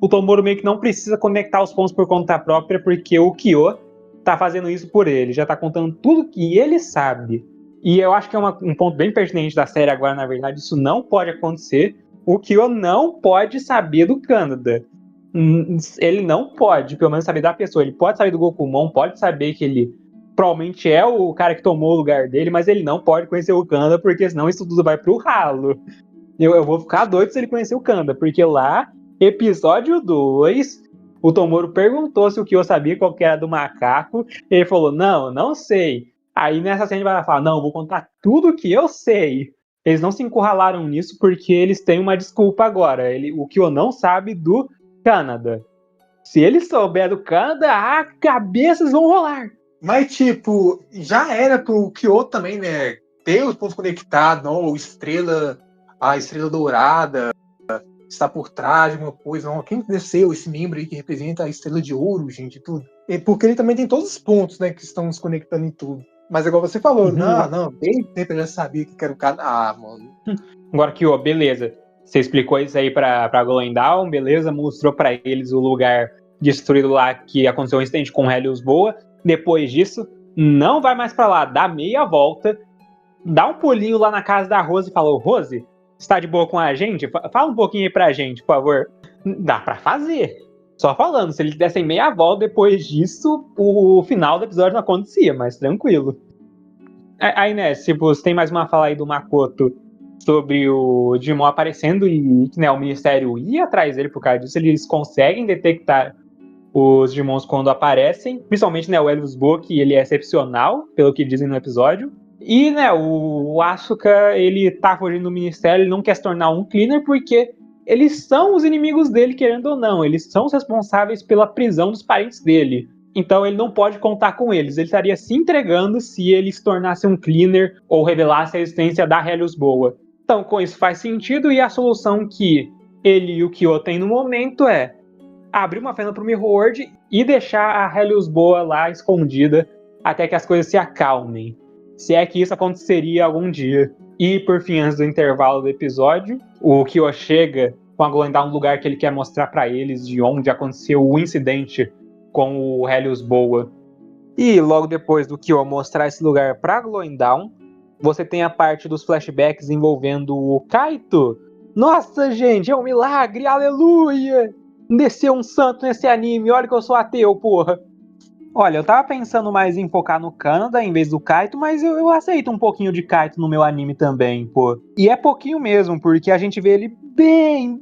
o Tomoro meio que não precisa conectar os pontos por conta própria, porque o Kyo tá fazendo isso por ele, já tá contando tudo que ele sabe. E eu acho que é um ponto bem pertinente da série agora, na verdade, isso não pode acontecer. O Kyo não pode saber do Kaneda. Ele não pode, pelo menos, saber da pessoa. Ele pode saber do Gokumon, pode saber que ele provavelmente é o cara que tomou o lugar dele, mas ele não pode conhecer o Kaneda, porque senão isso tudo vai pro ralo. Eu vou ficar doido se ele conhecer o Kaneda, porque lá, episódio 2, o Tomoro perguntou se o Kyo sabia qual que era do macaco, e ele falou, não sei. Aí nessa cena ele vai falar, não, eu vou contar tudo que eu sei. Eles não se encurralaram nisso porque eles têm uma desculpa agora. O Kyo não sabe do Kaneda. Se ele souber do Kaneda, cabeças vão rolar. Mas, tipo, já era pro Kyo também, né? Ter os pontos conectados, não, a estrela dourada está por trás de uma coisa. Não, quem desceu esse membro aí que representa a estrela de ouro, gente, tudo. Porque ele também tem todos os pontos, né, que estão se conectando em tudo. Mas igual você falou, não, desde sempre eu já sabia que era o cara. Mano. Agora que, beleza. Você explicou isso aí pra Golden Dawn, beleza, mostrou pra eles o lugar destruído lá que aconteceu um incidente com Helios Boa. Depois disso, não vai mais pra lá, dá meia volta, dá um pulinho lá na casa da Rose e falou, Rose, está de boa com a gente? Fala um pouquinho aí pra gente, por favor. Dá pra fazer. Só falando, se eles dessem meia volta depois disso, o final do episódio não acontecia, mas tranquilo. Aí, né, se você tem mais uma fala aí do Makoto sobre o Digimon aparecendo e, né, o Ministério ia atrás dele por causa disso, eles conseguem detectar os Digimons quando aparecem, principalmente, né, o Helios Boa, que ele é excepcional, pelo que dizem no episódio. E, né, o Asuka, ele tá fugindo do ministério, ele não quer se tornar um cleaner porque eles são os inimigos dele, querendo ou não. Eles são os responsáveis pela prisão dos parentes dele. Então ele não pode contar com eles. Ele estaria se entregando se ele se tornasse um cleaner ou revelasse a existência da Helios Boa. Então, com isso faz sentido, e a solução que ele e o Kyo têm no momento é abrir uma fenda pro Mirror World e deixar a Helios Boa lá escondida até que as coisas se acalmem. Se é que isso aconteceria algum dia. E, por fim, antes do intervalo do episódio, o Kyo chega com a Glowing um lugar que ele quer mostrar para eles de onde aconteceu o incidente com o Helios Boa. E logo depois do Kyo mostrar esse lugar pra Glowing Dawn, você tem a parte dos flashbacks envolvendo o Kaito. Nossa, gente, é um milagre, aleluia! Desceu um santo nesse anime, olha que eu sou ateu, porra. Olha, eu tava pensando mais em focar no Kaneda em vez do Kaito, mas eu aceito um pouquinho de Kaito no meu anime também, pô. E é pouquinho mesmo, porque a gente vê ele bem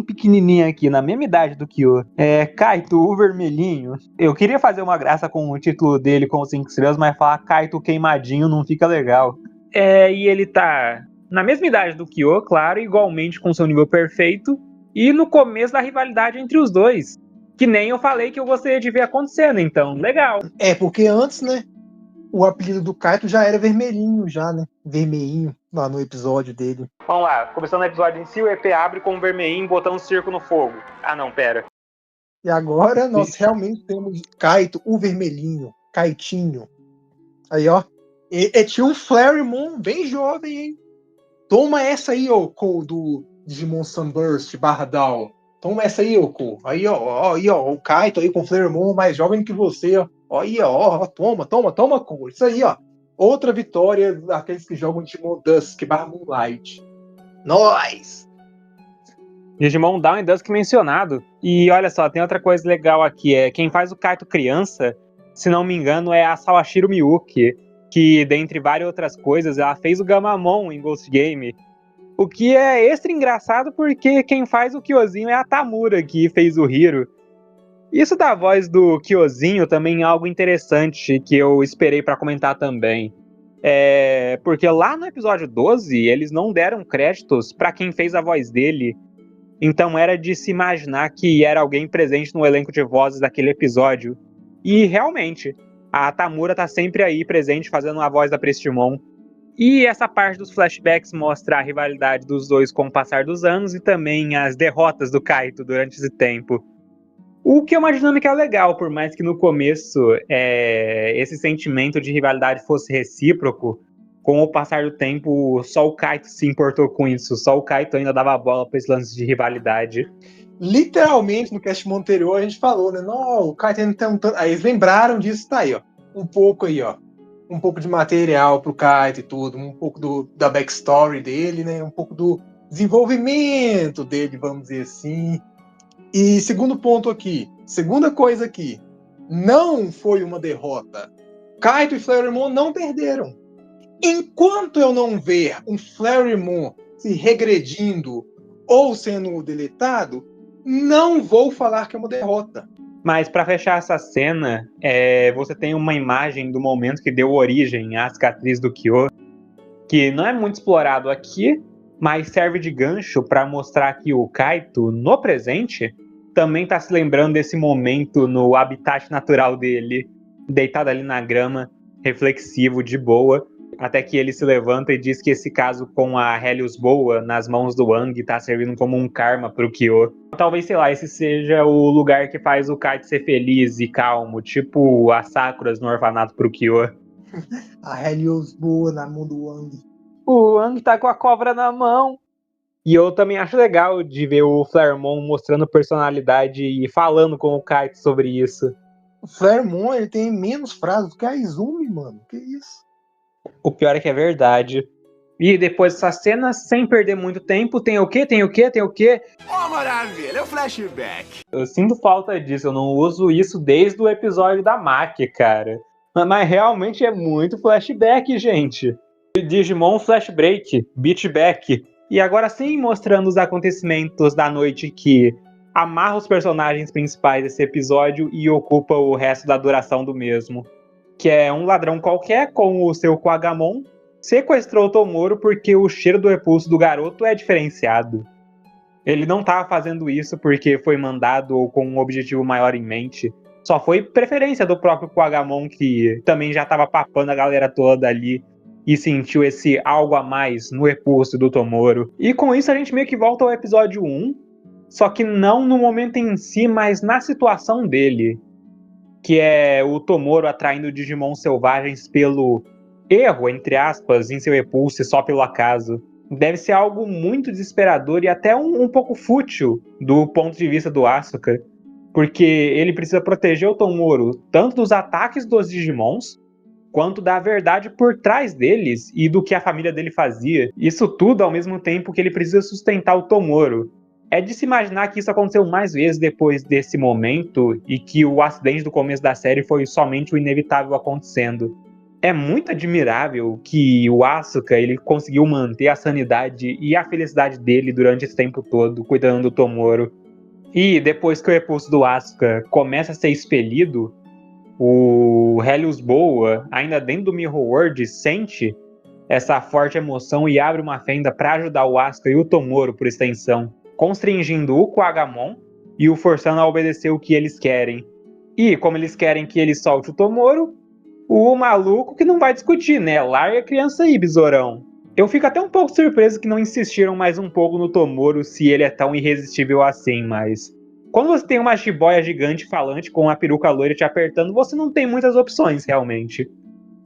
pequenininho aqui, na mesma idade do Kyo. É, Kaito, o vermelhinho. Eu queria fazer uma graça com o título dele com 5 estrelas, mas falar Kaito queimadinho não fica legal. É, e ele tá na mesma idade do Kyo, claro, igualmente com seu nível perfeito, e no começo da rivalidade entre os dois. Que nem eu falei que eu gostaria de ver acontecendo, então, legal. É, porque antes, né, o apelido do Kaito já era vermelhinho, já, né? Vermelhinho, lá no episódio dele. Vamos lá, começando o episódio em si, o EP abre com um vermelhinho botando um circo no fogo. Ah, não, pera. E agora nós realmente temos Kaito, o vermelhinho, Kaitinho. Aí, ó. E tinha um Flaremon bem jovem, hein? Toma essa aí, ô, Cole, do Digimon Sunburst /Down. Toma essa aí, ô, Cole. Aí, ó, o Kaito aí com o Flaremon mais jovem que você, ó. Aí, ó, toma, Cole. Isso aí, ó. Outra vitória daqueles que jogam Digimon Dusk /Moonlight. Nós! Digimon Down e Dusk mencionado. E olha só, tem outra coisa legal aqui. É quem faz o Kaito criança, se não me engano, é a Sawashiro Miyuki, que, dentre várias outras coisas, ela fez o Gamamon em Ghost Game. O que é extra engraçado porque quem faz o Kyozinho é a Tamura, que fez o Hiro. Isso da voz do Kyozinho também é algo interessante que eu esperei pra comentar também. Porque lá no episódio 12, eles não deram créditos pra quem fez a voz dele. Então era de se imaginar que era alguém presente no elenco de vozes daquele episódio. E realmente, a Tamura tá sempre aí presente fazendo a voz da Prestimon. E essa parte dos flashbacks mostra a rivalidade dos dois com o passar dos anos e também as derrotas do Kaito durante esse tempo. O que é uma dinâmica legal, por mais que no começo esse sentimento de rivalidade fosse recíproco, com o passar do tempo só o Kaito se importou com isso, só o Kaito ainda dava bola para esse lance de rivalidade. Literalmente, no cast anterior, a gente falou, né? Não, o Kaito não tem tanto. Aí eles lembraram disso, tá aí, ó. Um pouco aí, ó. Um pouco de material pro Kaito e tudo, um pouco da backstory dele, né? Um pouco do desenvolvimento dele, vamos dizer assim. E segundo ponto aqui, segunda coisa aqui, não foi uma derrota. Kaito e Flaremon não perderam. Enquanto eu não ver um Flaremon se regredindo ou sendo deletado, não vou falar que é uma derrota. Mas para fechar essa cena, você tem uma imagem do momento que deu origem à cicatriz do Kyo, que não é muito explorado aqui, mas serve de gancho para mostrar que o Kaito, no presente, também está se lembrando desse momento no habitat natural dele, deitado ali na grama, reflexivo, de boa, até que ele se levanta e diz que esse caso com a Helios Boa nas mãos do Wang está servindo como um karma pro Kyo. Talvez, sei lá, esse seja o lugar que faz o Kaito ser feliz e calmo, tipo as Sakuras no orfanato pro Kyo. A Helios Boa na mão do Wang. O Wang tá com a cobra na mão. E eu também acho legal de ver o Flaremon mostrando personalidade e falando com o Kaito sobre isso. O Flaremon, ele tem menos frases do que a Izumi, mano. Que isso? O pior é que é verdade. E depois dessa cena, sem perder muito tempo, tem o quê? Oh, maravilha, é o flashback. Eu sinto falta disso, eu não uso isso desde o episódio da Maki, cara. Mas realmente é muito flashback, gente. Digimon Flashbreak, Beatback. E agora sim, mostrando os acontecimentos da noite que amarra os personagens principais desse episódio e ocupa o resto da duração do mesmo. Que é um ladrão qualquer com o seu Quagamon sequestrou o Tomoro porque o cheiro do repulso do garoto é diferenciado. Ele não estava fazendo isso porque foi mandado ou com um objetivo maior em mente. Só foi preferência do próprio Quagamon, que também já estava papando a galera toda ali e sentiu esse algo a mais no repulso do Tomoro. E com isso a gente meio que volta ao episódio 1, só que não no momento em si, mas na situação dele. Que é o Tomoro atraindo Digimon selvagens pelo erro, entre aspas, em seu repulso e só pelo acaso. Deve ser algo muito desesperador e até um pouco fútil do ponto de vista do Asuka. Porque ele precisa proteger o Tomoro tanto dos ataques dos Digimons, quanto da verdade por trás deles e do que a família dele fazia. Isso tudo ao mesmo tempo que ele precisa sustentar o Tomoro. É de se imaginar que isso aconteceu mais vezes depois desse momento e que o acidente do começo da série foi somente o inevitável acontecendo. É muito admirável que o Asuka ele conseguiu manter a sanidade e a felicidade dele durante esse tempo todo, cuidando do Tomoro. E depois que o repulso do Asuka começa a ser expelido, o Helios Boa, ainda dentro do Mirror World, sente essa forte emoção e abre uma fenda para ajudar o Asuka e o Tomoro, por extensão, constringindo o Quagamon e o forçando a obedecer o que eles querem. E como eles querem que ele solte o Tomoro, o maluco que não vai discutir, né? Larga a criança aí, besourão. Eu fico até um pouco surpreso que não insistiram mais um pouco no Tomoro se ele é tão irresistível assim, mas... Quando você tem uma jiboia gigante falante com a peruca loira te apertando, você não tem muitas opções, realmente.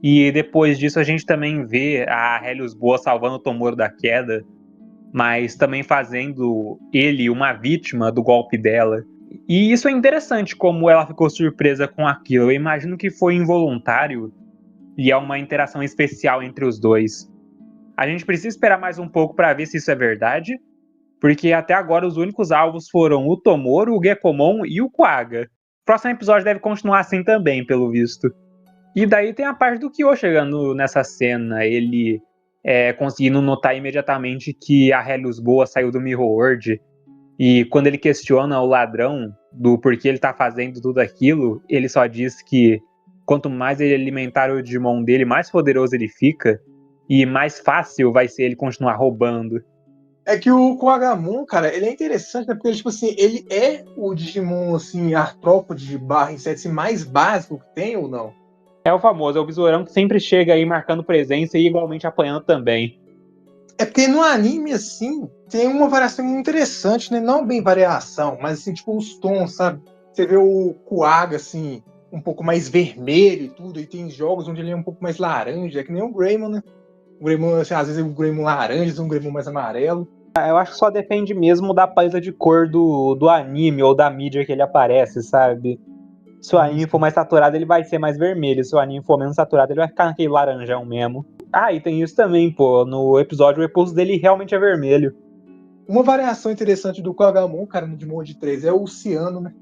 E depois disso a gente também vê a Helios Boa salvando o Tomoro da queda, mas também fazendo ele uma vítima do golpe dela. E isso é interessante, como ela ficou surpresa com aquilo. Eu imagino que foi involuntário e é uma interação especial entre os dois. A gente precisa esperar mais um pouco para ver se isso é verdade, porque até agora os únicos alvos foram o Tomoro, o Gekomon e o Quagga. O próximo episódio deve continuar assim também, pelo visto. E daí tem a parte do Kyo chegando nessa cena, ele conseguindo notar imediatamente que a Helios Boa saiu do Mirror World. E quando ele questiona o ladrão do porquê ele tá fazendo tudo aquilo, ele só diz que quanto mais ele alimentar o Digimon dele, mais poderoso ele fica, e mais fácil vai ser ele continuar roubando. É que o Quagamon, cara, ele é interessante, né? Porque ele, tipo assim, ele é o Digimon, assim, artrópode de barra inseto assim, mais básico que tem ou não? É o famoso, é o besourão que sempre chega aí marcando presença e igualmente apanhando também. É porque no anime, assim, tem uma variação muito interessante, né? Não bem variação, mas, assim, tipo, os tons, sabe? Você vê o Quagga, assim, um pouco mais vermelho e tudo, e tem jogos onde ele é um pouco mais laranja, é que nem o Greymon, né? O Greymon, assim, às vezes é um Greymon laranja, um Greymon mais amarelo. Eu acho que só depende mesmo da paleta de cor do anime ou da mídia que ele aparece, sabe? Se o anime for mais saturado, ele vai ser mais vermelho. Se o anime for menos saturado, ele vai ficar naquele laranjão mesmo. Ah, e tem isso também, pô. No episódio, o repulso dele realmente é vermelho. Uma variação interessante do Quagamon, cara, no Digimon de 3 é o Ciano, né?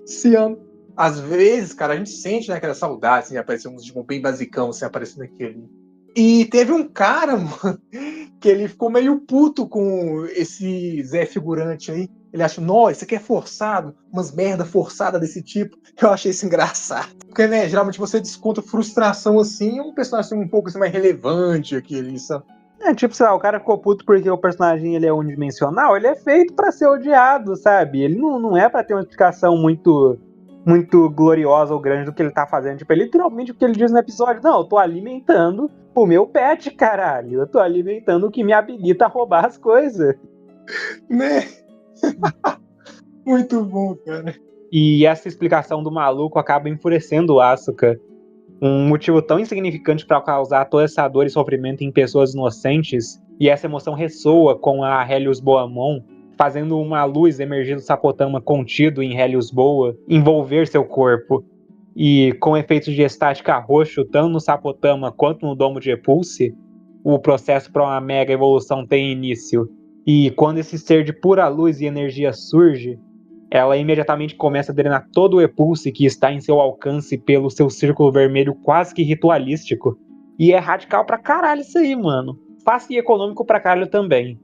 Ciano. Às vezes, cara, a gente sente, né, aquela saudade, assim, aparecer uns Digimon bem basicão, assim, aparecendo aqui ali. E teve um cara, mano, que ele ficou meio puto com esse Zé figurante aí. Ele acha, nossa, isso aqui é forçado, umas merda forçada desse tipo. Eu achei isso engraçado. Porque, né, geralmente você desconta frustração assim, um personagem um pouco assim, mais relevante aqui ali, sabe? Tipo, sei lá, o cara ficou puto porque o personagem ele é unidimensional, ele é feito pra ser odiado, sabe? Ele não é pra ter uma explicação muito gloriosa ou grande do que ele tá fazendo. Tipo, é literalmente o que ele diz no episódio. Não, eu tô alimentando o meu pet, caralho. Eu tô alimentando o que me habilita a roubar as coisas. Né? Muito bom, cara. E essa explicação do maluco acaba enfurecendo o Asuka. Um motivo tão insignificante para causar toda essa dor e sofrimento em pessoas inocentes. E essa emoção ressoa com a Helios Boamon, fazendo uma luz emergir do Sapotama contido em Helios Boa envolver seu corpo. E com efeitos de estática roxo, tanto no Sapotama quanto no Domo de Repulse, o processo para uma mega evolução tem início. E quando esse ser de pura luz e energia surge, ela imediatamente começa a drenar todo o repulse que está em seu alcance pelo seu círculo vermelho quase que ritualístico. E é radical pra caralho isso aí, mano. Fácil e econômico pra caralho também.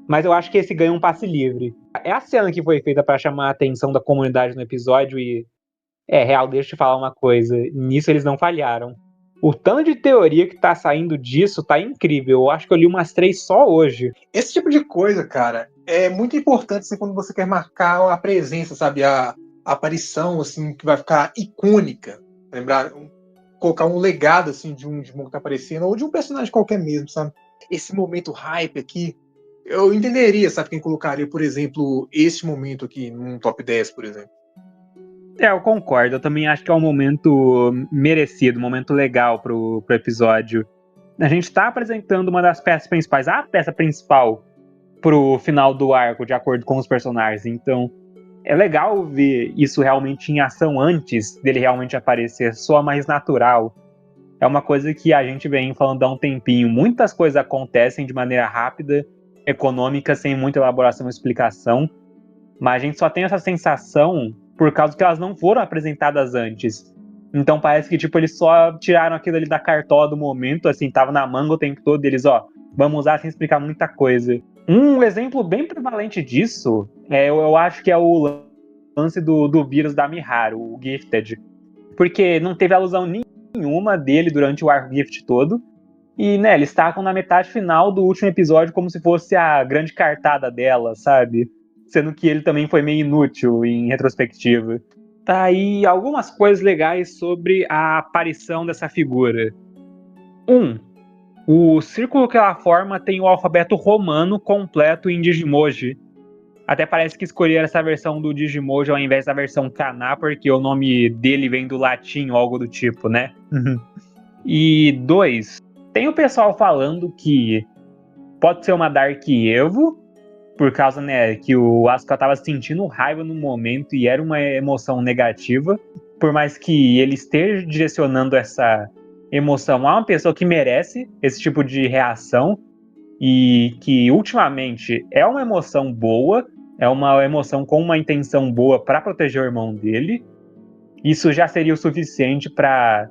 Mas eu acho que esse ganha um passe livre. É a cena que foi feita pra chamar a atenção da comunidade no episódio e... real, deixa eu te falar uma coisa. Nisso eles não falharam. O tanto de teoria que tá saindo disso tá incrível. Eu acho que eu li umas 3 só hoje. Esse tipo de coisa, cara, é muito importante assim, quando você quer marcar a presença, sabe? A aparição, assim, que vai ficar icônica. Lembrar, colocar um legado, assim, de um que tá aparecendo, ou de um personagem qualquer mesmo, sabe? Esse momento hype aqui, eu entenderia, sabe? Quem colocaria, por exemplo, esse momento aqui num top 10, por exemplo. Eu concordo. Eu também acho que é um momento merecido, um momento legal pro episódio. A gente tá apresentando uma das peças principais, a peça principal pro final do arco, de acordo com os personagens. Então, é legal ver isso realmente em ação antes dele realmente aparecer, soa mais natural. É uma coisa que a gente vem falando há um tempinho. Muitas coisas acontecem de maneira rápida, econômica, sem muita elaboração e explicação, mas a gente só tem essa sensação por causa que elas não foram apresentadas antes. Então parece que tipo eles só tiraram aquilo ali da cartola do momento, assim, tava na manga o tempo todo, eles, vamos usar sem explicar muita coisa. Um exemplo bem prevalente disso, eu acho que é o lance do vírus da Miharu, o Gifted. Porque não teve alusão nenhuma dele durante o arco Gift todo. E, né, eles tacam na metade final do último episódio como se fosse a grande cartada dela, sabe? Sendo que ele também foi meio inútil em retrospectiva. Tá aí algumas coisas legais sobre a aparição dessa figura. O círculo que ela forma tem o alfabeto romano completo em Digimoji. Até parece que escolheram essa versão do Digimoji ao invés da versão Kana, porque o nome dele vem do latim ou algo do tipo, né? E 2, tem o pessoal falando que pode ser uma Dark Evo, por causa, né, que o Asuka tava sentindo raiva no momento e era uma emoção negativa, por mais que ele esteja direcionando essa emoção a uma pessoa que merece esse tipo de reação e que ultimamente é uma emoção boa, é uma emoção com uma intenção boa para proteger o irmão dele. Isso já seria o suficiente para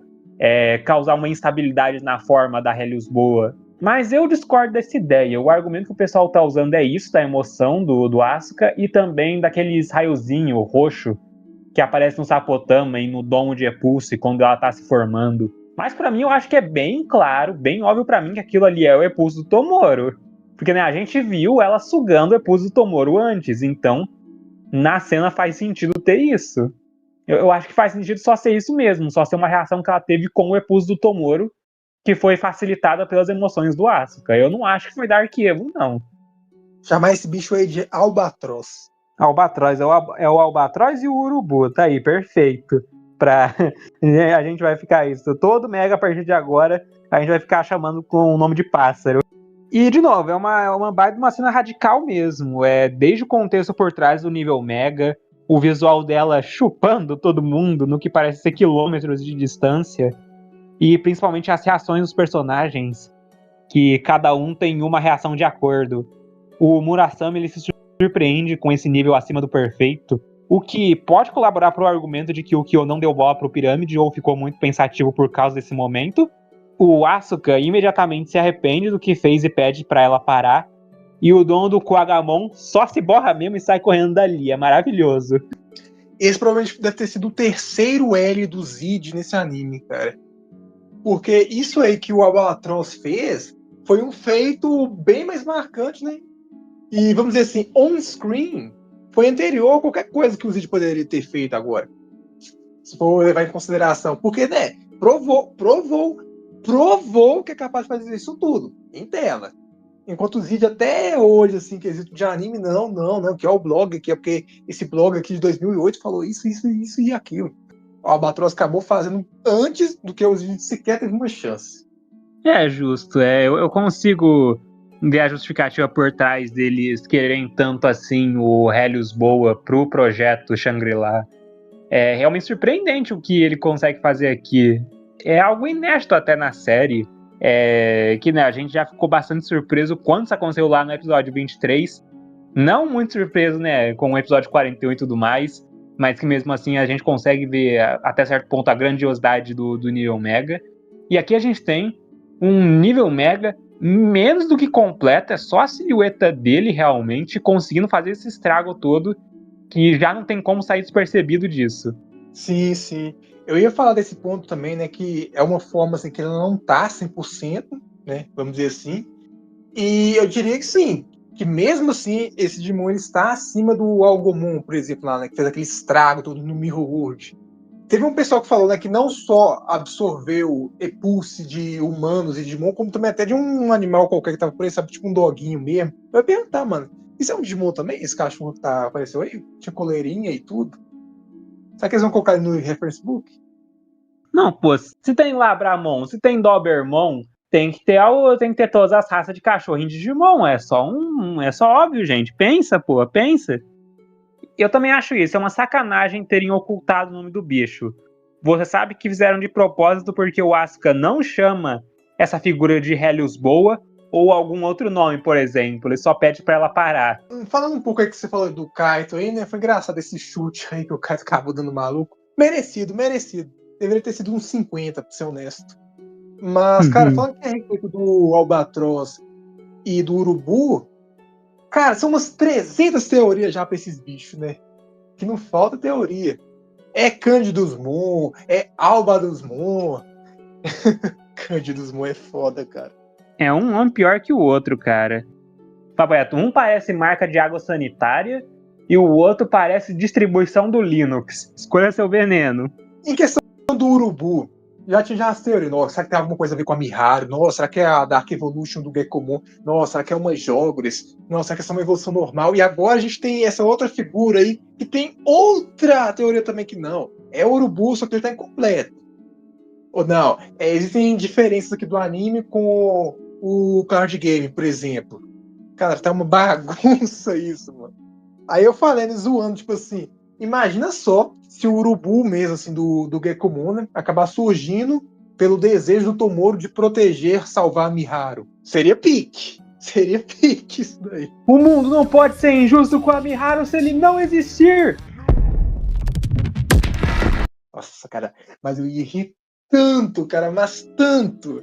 causar uma instabilidade na forma da Helios boa. Mas eu discordo dessa ideia. O argumento que o pessoal tá usando é isso, da emoção do Asuka e também daqueles raiozinho roxo que aparece no Sapotama e no domo de Epulse quando ela tá se formando. Mas pra mim eu acho que é bem claro, bem óbvio pra mim que aquilo ali é o Epulse do Tomoro. Porque, né, a gente viu ela sugando o Epulse do Tomoro antes, então na cena faz sentido ter isso. Eu acho que faz sentido só ser isso mesmo, só ser uma reação que ela teve com o Epulse do Tomoro, que foi facilitada pelas emoções do Asuka. Eu não acho que foi Dark Evo, não. Chamar esse bicho aí de Albatroz. Albatroz, é o Albatroz e o Urubu, tá aí, perfeito. A gente vai ficar isso. Todo Mega, a partir de agora, a gente vai ficar chamando com o nome de pássaro. E, de novo, é uma baita, uma cena radical mesmo. Desde o contexto por trás do nível Mega, o visual dela chupando todo mundo no que parece ser quilômetros de distância. E principalmente as reações dos personagens, que cada um tem uma reação de acordo. O Murasame, ele se surpreende com esse nível acima do perfeito, o que pode colaborar para o argumento de que o Kyo não deu bola pro Pirâmide ou ficou muito pensativo por causa desse momento. O Asuka imediatamente se arrepende do que fez e pede para ela parar. E o dono do Kuagamon só se borra mesmo e sai correndo dali. É maravilhoso. Esse provavelmente deve ter sido o terceiro L do Zid nesse anime, cara. Porque isso aí que o Albatroz fez foi um feito bem mais marcante, né? E vamos dizer assim, on-screen, foi anterior a qualquer coisa que o Zid poderia ter feito agora. Se for levar em consideração. Porque, né, provou que é capaz de fazer isso tudo, em tela. Enquanto o Zid até hoje, assim, quesito de anime, não, que é o blog aqui, é porque esse blog aqui de 2008 falou isso e aquilo. O Albatroz acabou fazendo antes do que o Zid sequer teve uma chance. É justo, eu consigo ver a justificativa por trás deles quererem tanto assim o Helios Boa pro projeto Shangri-La. É realmente surpreendente o que ele consegue fazer aqui. É algo inédito até na série. Que, né, a gente já ficou bastante surpreso quando isso aconteceu lá no episódio 23. Não muito surpreso, né, com o episódio 41 e tudo mais, mas que mesmo assim a gente consegue ver até certo ponto a grandiosidade do nível Mega. E aqui a gente tem um nível Mega menos do que completo, é só a silhueta dele realmente conseguindo fazer esse estrago todo, que já não tem como sair despercebido disso. Sim, sim. Eu ia falar desse ponto também, né? Que é uma forma assim, que ele não tá 100%, né? Vamos dizer assim. E eu diria que sim. Que mesmo assim, esse Digimon ele está acima do Algomon, por exemplo, lá, né? Que fez aquele estrago todo no Mirror World. Teve um pessoal que falou, né, que não só absorveu Epulse de humanos e Digimon, como também até de um animal qualquer que tava por aí, sabe? Tipo um doguinho mesmo. Eu ia perguntar, mano, isso é um Digimon também? Esse cachorro que apareceu aí? Tinha coleirinha e tudo? Será que eles vão colocar ele no reference book? Não, pô, se tem Labramon, se tem Dobermon, tem que ter todas as raças de cachorrinho de Digimon. É só óbvio, gente. Pensa, pô, pensa. Eu também acho isso, é uma sacanagem terem ocultado o nome do bicho. Você sabe que fizeram de propósito porque o Asuka não chama essa figura de Helios Boa ou algum outro nome, por exemplo. Ele só pede pra ela parar. Falando um pouco aí que você falou do Kaito aí, né? Foi engraçado esse chute aí que o Kaito acabou dando maluco. Merecido, merecido. Deveria ter sido uns 50, pra ser honesto. Mas, cara, falando que a respeito do Albatross e do Urubu, cara, são umas 300 teorias já pra esses bichos, né? Que não falta teoria. É Candidusmon, é Albadusmon. Candidusmon é foda, cara. É um nome pior que o outro, cara. Papaeto, um parece marca de água sanitária e o outro parece distribuição do Linux. Escolha seu veneno. Em questão do Urubu, já tinha as teorias. Nossa, será que tem alguma coisa a ver com a Miharu? Nossa, será que é a Dark Evolution do Gekomon? Nossa, será que é uma Jogres? Nossa, será que é só uma evolução normal? E agora a gente tem essa outra figura aí, que tem outra teoria também que não. É o Urubu, só que ele tá incompleto. Ou não, existem diferenças aqui do anime com o card game, por exemplo. Cara, tá uma bagunça isso, mano. Aí eu falei, né, zoando, tipo assim, imagina só se o urubu mesmo, assim, do Gekomon, né, acabar surgindo pelo desejo do Tomoro de proteger, salvar Miharu. Seria pique. Seria pique isso daí. O mundo não pode ser injusto com a Miharu se ele não existir! Nossa, cara, mas eu ia rir tanto, cara, mas tanto.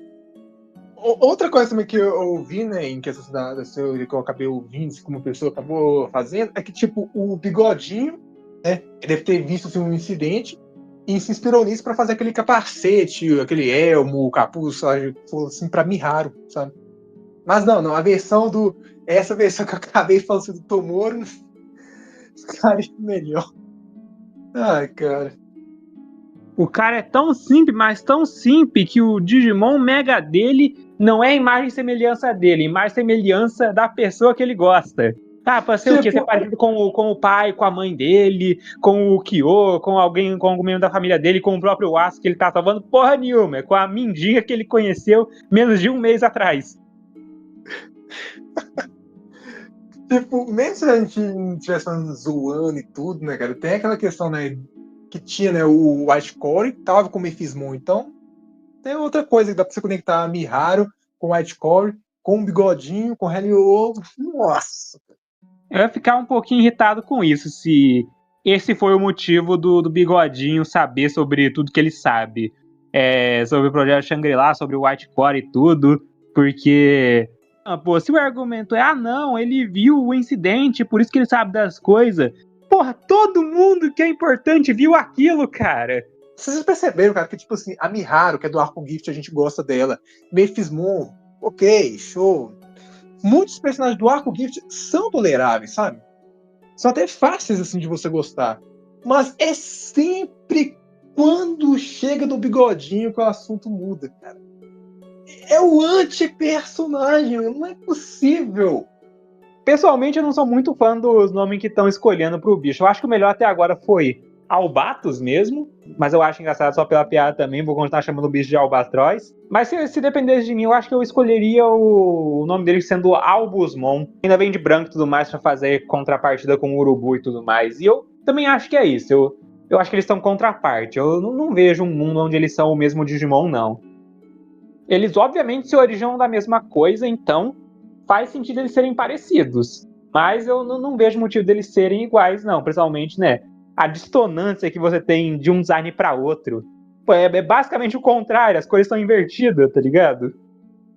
Outra coisa também que eu ouvi, né, em questão da teoria que eu acabei ouvindo, como a pessoa acabou fazendo, é que, tipo, o Bigodinho, né, ele deve ter visto assim, um incidente e se inspirou nisso pra fazer aquele capacete, aquele elmo, capuz, sabe, assim, pra Miharu, sabe? Mas não, essa versão que eu acabei falando assim, do Tomoro, ficaria melhor. Ai, cara. O cara é tão simples, mas tão simples, que o Digimon Mega dele não é imagem e semelhança dele, imagem e semelhança da pessoa que ele gosta. Tá, pode ser o quê? Ser parecido com o pai, com a mãe dele, com o Kyo, com algum membro da família dele, com o próprio Asuka que ele tá salvando? Porra nenhuma, é com a Mindinha que ele conheceu menos de um mês atrás. Tipo, mesmo se a gente não estivesse zoando e tudo, né, cara, tem aquela questão, né, que tinha, né, o White Core tava com o Mephismon, então tem outra coisa que dá pra você conectar a Miharu com o White Core, com o Bigodinho, com o Helio. Nossa! Eu ia ficar um pouquinho irritado com isso, se esse foi o motivo do Bigodinho saber sobre tudo que ele sabe. Sobre o projeto Shangri-La, sobre o White Core e tudo, porque... pô, se o argumento é, não, ele viu o incidente, por isso que ele sabe das coisas. Porra, todo mundo que é importante viu aquilo, cara. Vocês perceberam, cara, que tipo assim, a Miharu, que é do Arco Gift, a gente gosta dela. Mephismon, ok, show. Muitos personagens do Arco Gift são toleráveis, sabe? São até fáceis, assim, de você gostar. Mas é sempre quando chega no Bigodinho que o assunto muda, cara. É o anti-personagem, não é possível. Pessoalmente, eu não sou muito fã dos nomes que estão escolhendo pro bicho. Eu acho que o melhor até agora foi Albatos mesmo, mas eu acho engraçado só pela piada também, vou continuar chamando o bicho de Albatroz. Mas se dependesse de mim, eu acho que eu escolheria o nome dele sendo Albusmon. Ainda vem de branco e tudo mais pra fazer contrapartida com o Urubu e tudo mais. E eu também acho que é isso. Eu acho que eles estão contraparte. Eu não vejo um mundo onde eles são o mesmo Digimon, não. Eles obviamente se originam da mesma coisa, então faz sentido eles serem parecidos. Mas eu não vejo motivo deles serem iguais, não. Principalmente, né, a dissonância que você tem de um design para outro. Pô, é basicamente o contrário, as cores estão invertidas, tá ligado?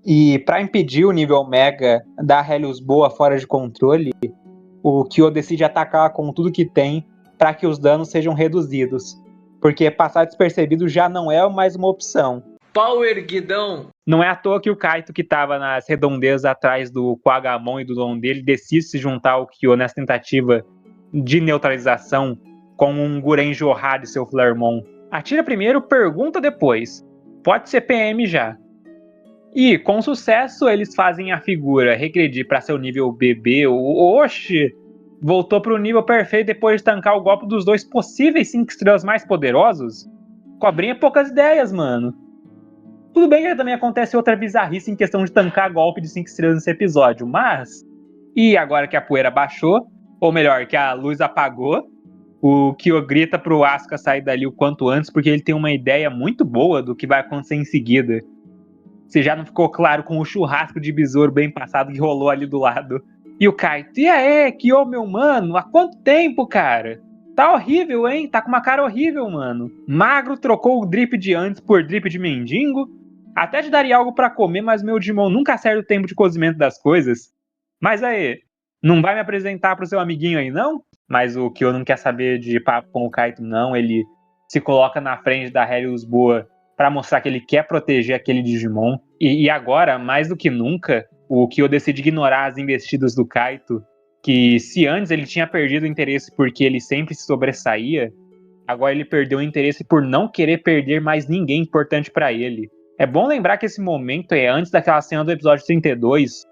E para impedir o nível Omega da Helios Boa fora de controle, o Kyo decide atacar com tudo que tem para que os danos sejam reduzidos. Porque passar despercebido já não é mais uma opção. Power Guidão! Não é à toa que o Kaito, que estava nas redondezas atrás do Quagamon e do dono dele, decide se juntar ao Kyo nessa tentativa de neutralização com um Guren Jorra de seu Flaremon. Atira primeiro, pergunta depois. Pode ser PM já. E, com sucesso, eles fazem a figura regredir para seu nível BB. Oxi! Voltou para o nível perfeito depois de tancar o golpe dos dois possíveis 5 estrelas mais poderosos? Cobrinha poucas ideias, mano. Tudo bem que também acontece outra bizarrice em questão de tancar golpe de 5 estrelas nesse episódio, mas... E agora que a poeira baixou, ou melhor, que a luz apagou, o Kyo grita pro Asuka sair dali o quanto antes, porque ele tem uma ideia muito boa do que vai acontecer em seguida. Se já não ficou claro com o churrasco de besouro bem passado que rolou ali do lado. E o Kaito, e aí, Kyo, meu mano, há quanto tempo, cara? Tá horrível, hein? Tá com uma cara horrível, mano. Magro trocou o drip de antes por drip de mendigo. Até te daria algo pra comer, mas meu Digimon nunca acerta o tempo de cozimento das coisas. Mas aí, não vai me apresentar pro seu amiguinho aí, não? Mas o Kyo não quer saber de papo com o Kaito, não. Ele se coloca na frente da Helios Boa pra mostrar que ele quer proteger aquele Digimon. E agora, mais do que nunca, o Kyo decide ignorar as investidas do Kaito, que se antes ele tinha perdido o interesse porque ele sempre se sobressaía, agora ele perdeu o interesse por não querer perder mais ninguém importante pra ele. É bom lembrar que esse momento é antes daquela cena do episódio 32,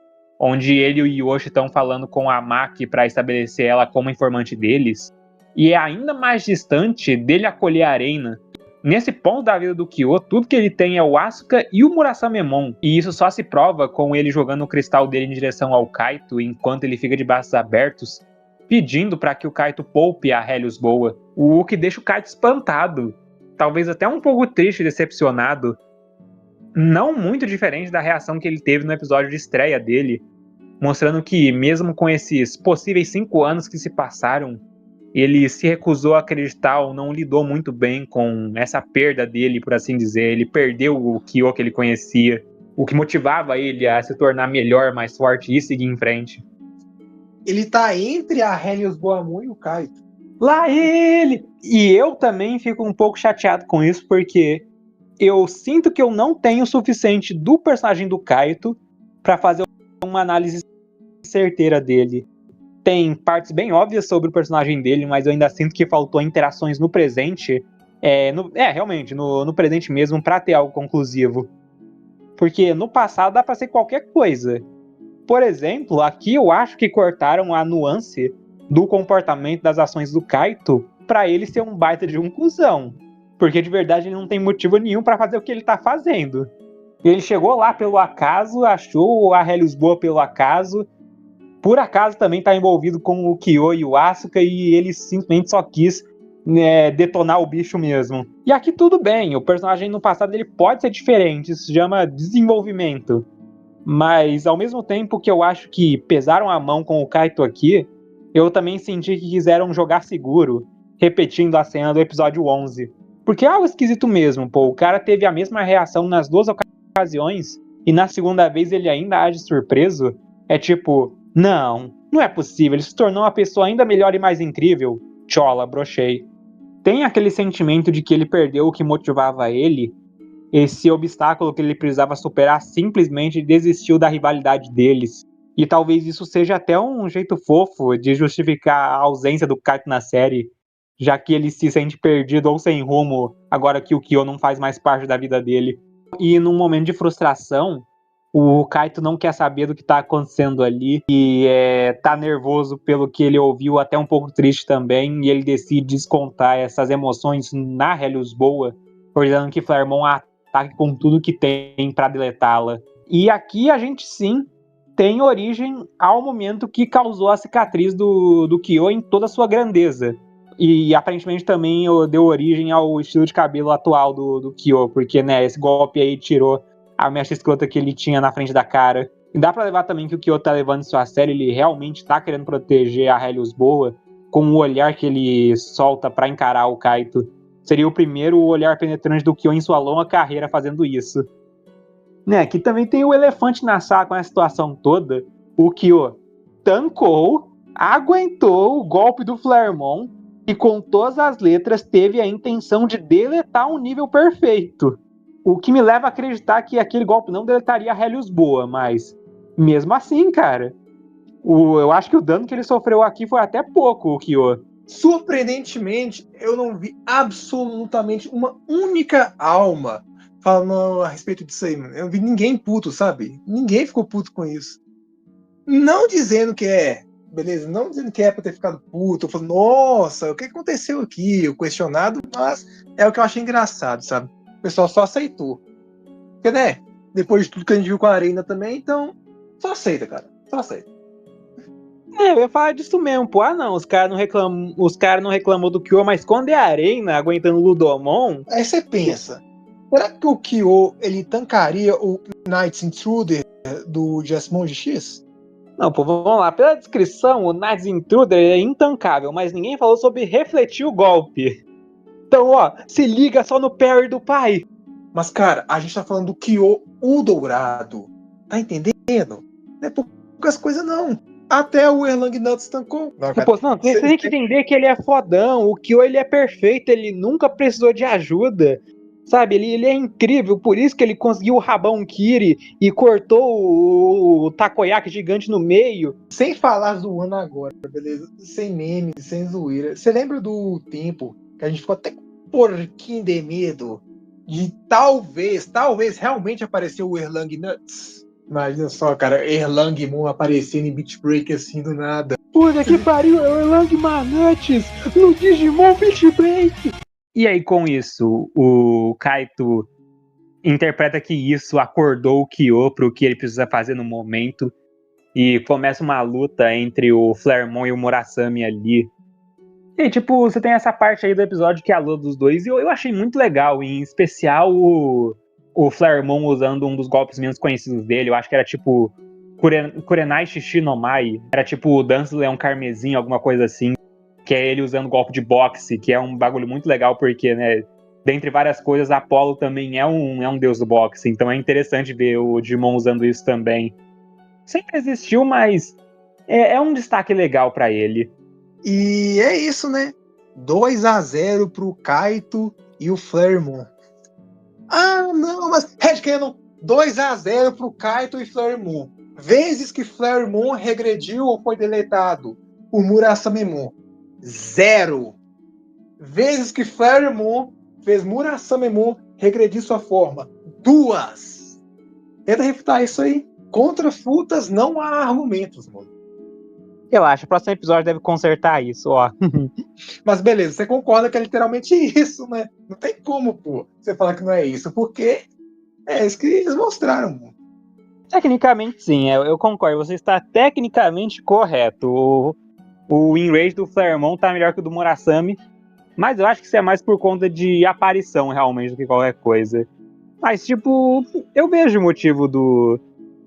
onde ele e o Yoshi estão falando com a Maki para estabelecer ela como informante deles, e é ainda mais distante dele acolher a Arena. Nesse ponto da vida do Kyo, tudo que ele tem é o Asuka e o Murasamemon, e isso só se prova com ele jogando o cristal dele em direção ao Kaito, enquanto ele fica de braços abertos, pedindo para que o Kaito poupe a Helios Boa, o que deixa o Kaito espantado, talvez até um pouco triste e decepcionado, não muito diferente da reação que ele teve no episódio de estreia dele, mostrando que mesmo com esses possíveis 5 anos que se passaram, ele se recusou a acreditar ou não lidou muito bem com essa perda dele, por assim dizer. Ele perdeu o Kyo que ele conhecia, o que motivava ele a se tornar melhor, mais forte e seguir em frente. Ele tá entre a Helios Boamon e o Kaito. Lá ele! E eu também fico um pouco chateado com isso, porque eu sinto que eu não tenho o suficiente do personagem do Kaito para fazer uma análise certeira dele. Tem partes bem óbvias sobre o personagem dele, mas eu ainda sinto que faltou interações no presente. Realmente, no presente mesmo, pra ter algo conclusivo. Porque no passado dá pra ser qualquer coisa. Por exemplo, aqui eu acho que cortaram a nuance do comportamento das ações do Kaito pra ele ser um baita de um cuzão. Porque de verdade ele não tem motivo nenhum pra fazer o que ele tá fazendo. Ele chegou lá pelo acaso, achou a Helios Boa pelo acaso, por acaso também está envolvido com o Kyo e o Asuka, e ele simplesmente só quis detonar o bicho mesmo. E aqui tudo bem, o personagem no passado ele pode ser diferente, isso se chama desenvolvimento. Mas ao mesmo tempo que eu acho que pesaram a mão com o Kaito aqui, eu também senti que quiseram jogar seguro, repetindo a cena do episódio 11. Porque é algo esquisito mesmo, pô, o cara teve a mesma reação nas 2 ocasiões, e na segunda vez ele ainda age surpreso. É tipo... Não é possível, ele se tornou uma pessoa ainda melhor e mais incrível. Chola, brochei. Tem aquele sentimento de que ele perdeu o que motivava ele, esse obstáculo que ele precisava superar simplesmente desistiu da rivalidade deles. E talvez isso seja até um jeito fofo de justificar a ausência do Kaito na série, já que ele se sente perdido ou sem rumo agora que o Kyo não faz mais parte da vida dele. E num momento de frustração, o Kaito não quer saber do que tá acontecendo ali e tá nervoso pelo que ele ouviu, até um pouco triste também, e ele decide descontar essas emoções na Helios Boa, ordenando que Flaremon ataque com tudo que tem pra deletá-la. E aqui a gente sim tem origem ao momento que causou a cicatriz do Kyo em toda a sua grandeza. E aparentemente também deu origem ao estilo de cabelo atual do Kyo, porque esse golpe aí tirou a mecha escrota que ele tinha na frente da cara. E dá pra levar também que o Kyo tá levando isso a sério, ele realmente tá querendo proteger a Helios Boa, com o olhar que ele solta pra encarar o Kaito. Seria o primeiro olhar penetrante do Kyo em sua longa carreira fazendo isso. Né, aqui também tem o elefante na sala com a situação toda. O Kyo tancou, aguentou o golpe do Flaremon e com todas as letras teve a intenção de deletar um nível perfeito. O que me leva a acreditar que aquele golpe não deletaria a Helios Boa, mas mesmo assim, cara, eu acho que o dano que ele sofreu aqui foi até pouco, o Kyo. Surpreendentemente, eu não vi absolutamente uma única alma falando a respeito disso aí, mano. Eu não vi ninguém puto, sabe? Ninguém ficou puto com isso. Não dizendo que é, beleza? Não dizendo que é pra ter ficado puto. Falando, nossa, o que aconteceu aqui? O questionado, mas é o que eu achei engraçado, sabe? O pessoal só aceitou. Porque, né? Depois de tudo que a gente viu com a Arena também, então, só aceita, cara. Só aceita. Eu ia falar disso mesmo, pô. Ah, não, os caras não reclamou do Kyo, mas quando é a Arena aguentando o Ludomon. Aí você pensa, será que o Kyo, ele tancaria o Knights Intruder do Jasmine X? Não, pô, vamos lá. Pela descrição, o Knights Intruder é intancável, mas ninguém falou sobre refletir o golpe. Então, ó, se liga só no parry do pai. Mas, cara, a gente tá falando do Kyo, o dourado. Tá entendendo? Não é poucas coisas, não. Até o Erlang Nuts tancou. Pô, não, você tem que entender que ele é fodão. O Kyo, ele é perfeito. Ele nunca precisou de ajuda. Sabe, ele é incrível. Por isso que ele conseguiu rabar um Kiri e cortou o takoyaki gigante no meio. Sem falar zoando agora, beleza? Sem memes, sem zoeira. Você lembra do tempo que a gente ficou até com um porquinho de medo de talvez realmente aparecer o Erlang Nuts? Imagina só, cara, Erlang Moon aparecendo em Beat Break assim do nada. Puta que pariu, é o Erlang Manuts no Digimon Beat Break. E aí, com isso, o Kaito interpreta que isso acordou o Kyo pro que ele precisa fazer no momento. E começa uma luta entre o Flaremon e o Murasame ali. E tipo, você tem essa parte aí do episódio que é a luta dos dois. E eu achei muito legal, em especial o Flaremon usando um dos golpes menos conhecidos dele. Eu acho que era tipo Kurenai Shishinomai. Era tipo o Dança do Leão Carmesim, alguma coisa assim. Que é ele usando golpe de boxe, que é um bagulho muito legal, porque, né, dentre várias coisas, Apollo também é um deus do boxe. Então é interessante ver o Digimon usando isso também. Sempre existiu, mas é um destaque legal pra ele. E é isso, né? 2-0 pro Kaito e o Flaremon. Ah, não, mas Headcanon, 2-0 pro Kaito e Flaremon. Vezes que Flaremon regrediu ou foi deletado por Murasamemon. 0. Vezes que Flaremon fez Murasamemon regredir sua forma. 2. Tenta refutar isso aí. Contra frutas não há argumentos, mano. Eu acho, o próximo episódio deve consertar isso, ó. Mas beleza, você concorda que é literalmente isso, né? Não tem como, pô, você falar que não é isso, porque é isso que eles mostraram, pô. Tecnicamente, sim, eu concordo. Você está tecnicamente correto. O win rate do Flaremon tá melhor que o do Murasame, mas eu acho que isso é mais por conta de aparição, realmente, do que qualquer coisa. Mas, tipo, eu vejo o motivo do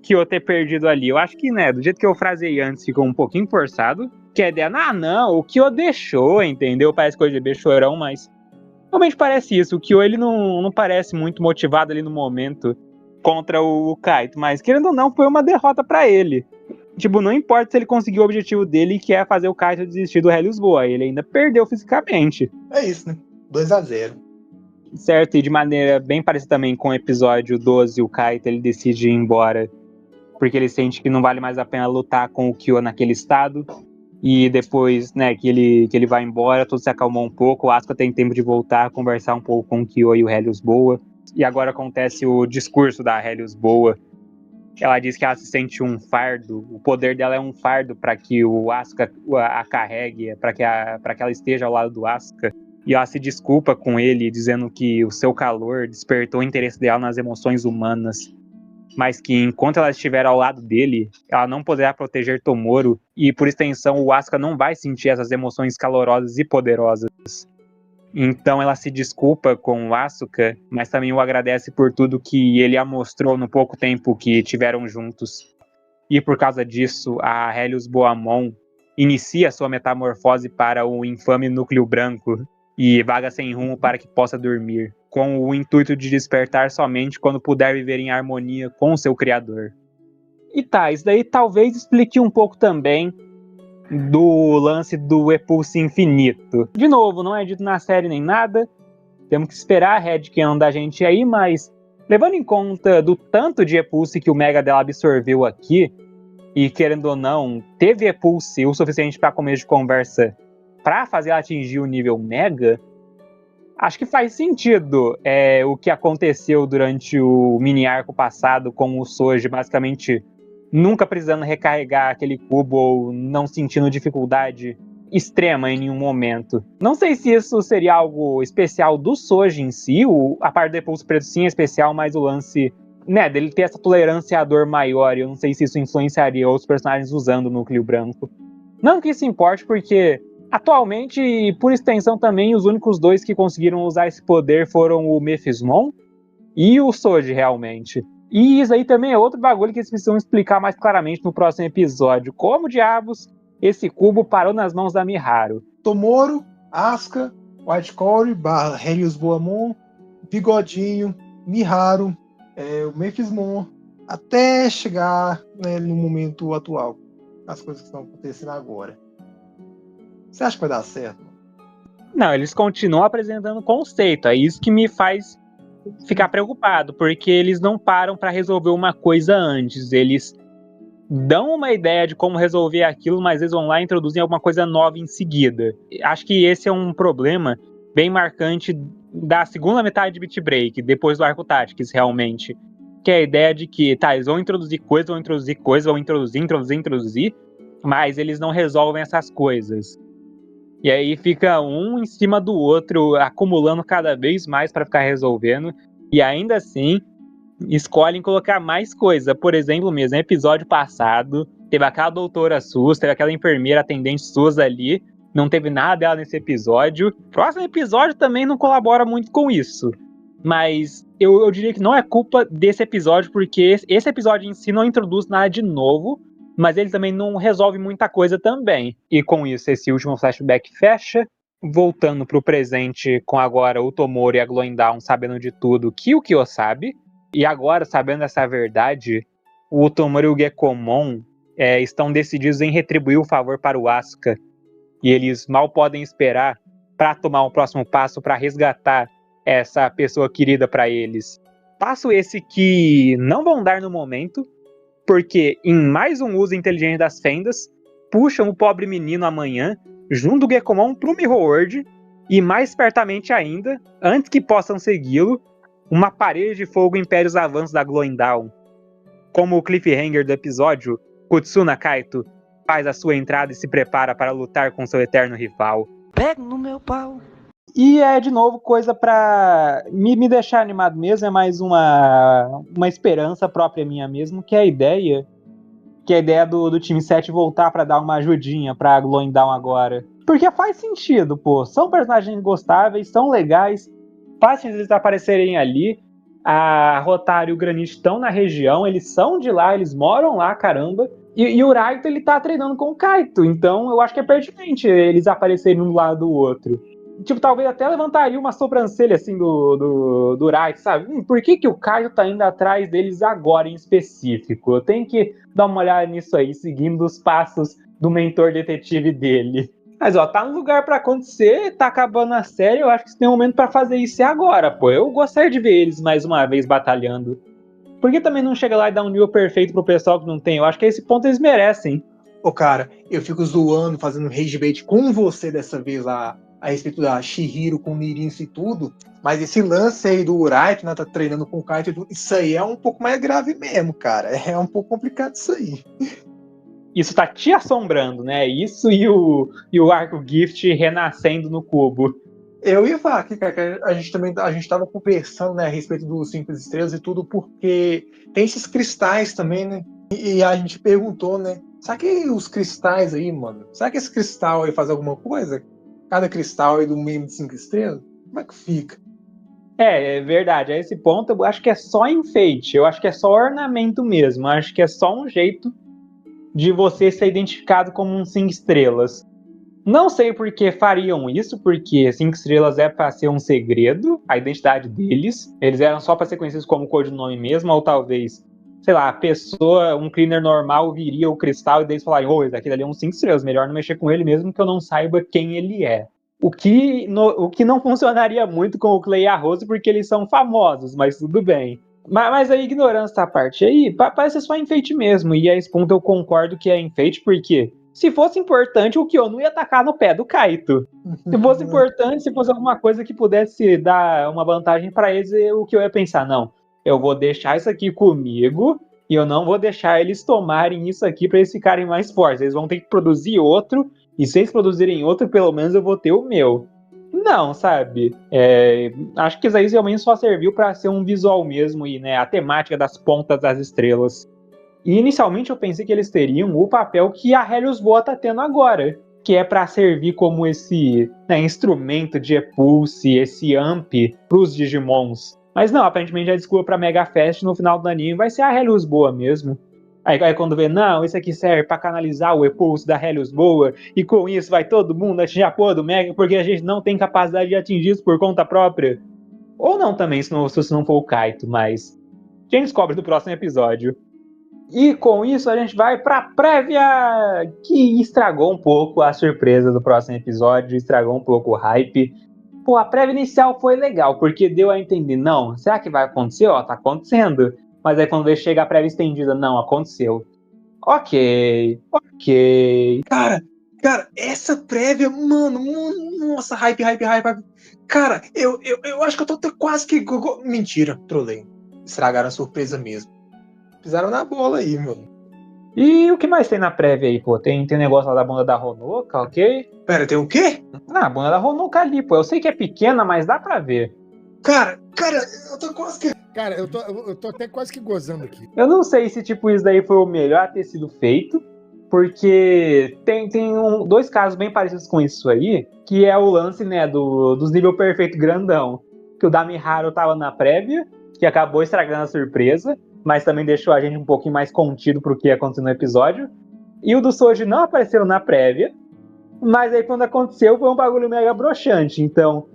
Kyo ter perdido ali. Eu acho que, né, do jeito que eu frasei antes, ficou um pouquinho forçado. Que a ideia, não, o Kyo deixou, entendeu? Parece coisa de bebê chorão, mas realmente parece isso. O Kyo, ele não parece muito motivado ali no momento contra o Kaito, mas querendo ou não, foi uma derrota pra ele. Tipo, não importa se ele conseguiu o objetivo dele, que é fazer o Kaito desistir do Helios Boa, ele ainda perdeu fisicamente. É isso, né? 2-0. Certo, e de maneira bem parecida também com o episódio 12, o Kaito, ele decide ir embora, porque ele sente que não vale mais a pena lutar com o Kyo naquele estado. E depois, né, que ele vai embora, tudo se acalmou um pouco, o Asuka tem tempo de voltar, conversar um pouco com o Kyo e o Helios Boa. E agora acontece o discurso da Helios Boa. Ela diz que ela se sente um fardo, o poder dela é um fardo para que o Asuka a carregue, para que ela esteja ao lado do Asuka. E ela se desculpa com ele, dizendo que o seu calor despertou o interesse dela nas emoções humanas, mas que enquanto ela estiver ao lado dele, ela não poderá proteger Tomoro, e por extensão o Asuka não vai sentir essas emoções calorosas e poderosas. Então ela se desculpa com o Asuka, mas também o agradece por tudo que ele a mostrou no pouco tempo que tiveram juntos. E por causa disso, a Helios Boamon inicia sua metamorfose para o infame núcleo branco e vaga sem rumo para que possa dormir. com o intuito de despertar somente quando puder viver em harmonia com seu criador. E tá, isso daí talvez explique um pouco também do lance do Epulse infinito. De novo, não é dito na série nem nada, temos que esperar a headcanon da gente aí, mas levando em conta do tanto de Epulse que o Mega dela absorveu aqui, e querendo ou não, teve Epulse o suficiente para começo de conversa para fazer ela atingir o nível Mega, acho que faz sentido o que aconteceu durante o mini arco passado com o Soji, basicamente nunca precisando recarregar aquele cubo ou não sentindo dificuldade extrema em nenhum momento. Não sei se isso seria algo especial do Soji em si, a parte do Epulse Preto sim é especial, mas o lance, né, dele ter essa tolerância à dor maior, eu não sei se isso influenciaria outros personagens usando o núcleo branco. Não que isso importe, porque atualmente, e por extensão também, os únicos dois que conseguiram usar esse poder foram o Mephismon e o Soji, realmente. E isso aí também é outro bagulho que eles precisam explicar mais claramente no próximo episódio. Como diabos esse cubo parou nas mãos da Miharu? Tomoro, Asuka, White Core, Helios Boamon, Bigodinho, Miharu, o Mephismon, até chegar, né, no momento atual, as coisas que estão acontecendo agora. Você acha que vai dar certo? Não, eles continuam apresentando conceito, é isso que me faz ficar preocupado, porque eles não param para resolver uma coisa antes, eles dão uma ideia de como resolver aquilo, mas eles vão lá e introduzem alguma coisa nova em seguida. Acho que esse é um problema bem marcante da segunda metade de Beat Break, depois do arco Tactics, realmente. Que é a ideia de que, tá, eles vão introduzir coisas, vão introduzir, mas eles não resolvem essas coisas. E aí fica um em cima do outro, acumulando cada vez mais para ficar resolvendo, e ainda assim escolhem colocar mais coisa. Por exemplo, mesmo no episódio passado, teve aquela doutora SUS, teve aquela enfermeira atendente SUS ali, não teve nada dela nesse episódio. O próximo episódio também não colabora muito com isso. Mas eu diria que não é culpa desse episódio, porque esse episódio em si não introduz nada de novo, mas ele também não resolve muita coisa também. E com isso, esse último flashback fecha, voltando pro presente com agora o Tomoro e a Glowing Dawn sabendo de tudo que o Kyo sabe. E agora, sabendo essa verdade, o Tomoro e o Gekomon estão decididos em retribuir o favor para o Asuka. E eles mal podem esperar para tomar o próximo passo para resgatar essa pessoa querida para eles. Passo esse que não vão dar no momento, porque em mais um uso inteligente das fendas, puxam o pobre menino amanhã, junto do Gekomon pro Mirror World, e mais espertamente ainda, antes que possam segui-lo, uma parede de fogo impede os avanços da Glowing Dawn. Como o cliffhanger do episódio, Kutsuna Kaito faz a sua entrada e se prepara para lutar com seu eterno rival. Pega no meu pau. E de novo, coisa pra me deixar animado mesmo, é mais uma esperança própria minha mesmo, que é a ideia do time 7 voltar pra dar uma ajudinha pra Glowing Dawn agora. Porque faz sentido, pô. São personagens gostáveis, são legais, fáceis eles aparecerem ali. A Rotário e o Granite estão na região, eles são de lá, eles moram lá, caramba. E o Raito, ele tá treinando com o Kaito, então eu acho que é pertinente eles aparecerem um do lado do outro. Tipo, talvez até levantaria uma sobrancelha, assim, do Raito, sabe? Por que o Kaito tá indo atrás deles agora, em específico? Eu tenho que dar uma olhada nisso aí, seguindo os passos do mentor detetive dele. Mas, ó, tá no lugar pra acontecer, tá acabando a série, eu acho que se tem um momento pra fazer isso é agora, pô. Eu gostaria de ver eles mais uma vez batalhando. Por que também não chega lá e dá um nível perfeito pro pessoal que não tem? Eu acho que a esse ponto eles merecem. Ô, cara, eu fico zoando, fazendo rage bait com você dessa vez lá, a respeito da Shihiro com o Nirinso e tudo, mas esse lance aí do Raito, né, tá treinando com o Kaito e tudo, isso aí é um pouco mais grave mesmo, cara. É um pouco complicado isso aí. Isso tá te assombrando, né? Isso e o Arco Gift renascendo no cubo. Eu ia falar aqui, cara, que a gente tava conversando, né, a respeito dos 5 estrelas e tudo, porque tem esses cristais também, né? E a gente perguntou, né? Será que os cristais aí, mano? Será que esse cristal aí faz alguma coisa? Cada cristal aí do mínimo de 5 estrelas? Como é que fica? É verdade. A esse ponto eu acho que é só enfeite. Eu acho que é só ornamento mesmo. Eu acho que é só um jeito de você ser identificado como um 5 estrelas. Não sei por que fariam isso, porque 5 estrelas é pra ser um segredo, a identidade deles. Eles eram só pra ser conhecidos como codinome mesmo, ou talvez, sei lá, a pessoa, um cleaner normal viria o cristal e daí eles falarem, esse aquele ali é um 5 estrelas, melhor não mexer com ele mesmo que eu não saiba quem ele é. O que não funcionaria muito com o Clay e a Rose, porque eles são famosos, mas tudo bem. Mas a ignorância da parte aí, parece só enfeite mesmo, e a esse ponto eu concordo que é enfeite, porque se fosse importante, o Kyo não ia atacar no pé do Kaito. Se fosse importante, se fosse alguma coisa que pudesse dar uma vantagem pra eles, o Kyo ia pensar, não, eu vou deixar isso aqui comigo, e eu não vou deixar eles tomarem isso aqui pra eles ficarem mais fortes. Eles vão ter que produzir outro, e se eles produzirem outro, pelo menos eu vou ter o meu. Não, sabe? Acho que isso aí realmente só serviu pra ser um visual mesmo, e né, a temática das pontas das estrelas. E inicialmente eu pensei que eles teriam o papel que a Helios Boa tá tendo agora, que é para servir como esse instrumento de Epulse, esse amp pros Digimons. Mas não, aparentemente a desculpa pra Mega Fest no final do anime vai ser a Helios Boa mesmo. Aí quando vê, não, isso aqui serve para canalizar o Epulse da Helios Boa, e com isso vai todo mundo atingir a porra do Mega, porque a gente não tem capacidade de atingir isso por conta própria. Ou não também, se não for o Kaito, mas a gente descobre no próximo episódio. E com isso a gente vai pra prévia, que estragou um pouco a surpresa do próximo episódio, estragou um pouco o hype. Pô, a prévia inicial foi legal, porque deu a entender, não, será que vai acontecer? Ó, tá acontecendo. Mas aí quando chega a prévia estendida, não, aconteceu. Ok. Cara, essa prévia, mano, nossa, hype. Cara, eu acho que eu tô até quase que... Mentira, trolei. Estragaram a surpresa mesmo. Pisaram na bola aí, mano. E o que mais tem na prévia aí, pô? Tem negócio lá da bunda da Honoka, ok? Pera, tem o quê? A bunda da Honoka ali, pô. Eu sei que é pequena, mas dá pra ver. Cara, eu tô quase que... Cara, eu tô até quase que gozando aqui. Eu não sei se, tipo, isso daí foi o melhor a ter sido feito, porque tem dois casos bem parecidos com isso aí, que é o lance, né, dos nível perfeito grandão, que o Damiharu tava na prévia, que acabou estragando a surpresa, mas também deixou a gente um pouquinho mais contido pro que ia acontecer no episódio. E o do Soji não apareceu na prévia, mas aí quando aconteceu foi um bagulho mega broxante, então...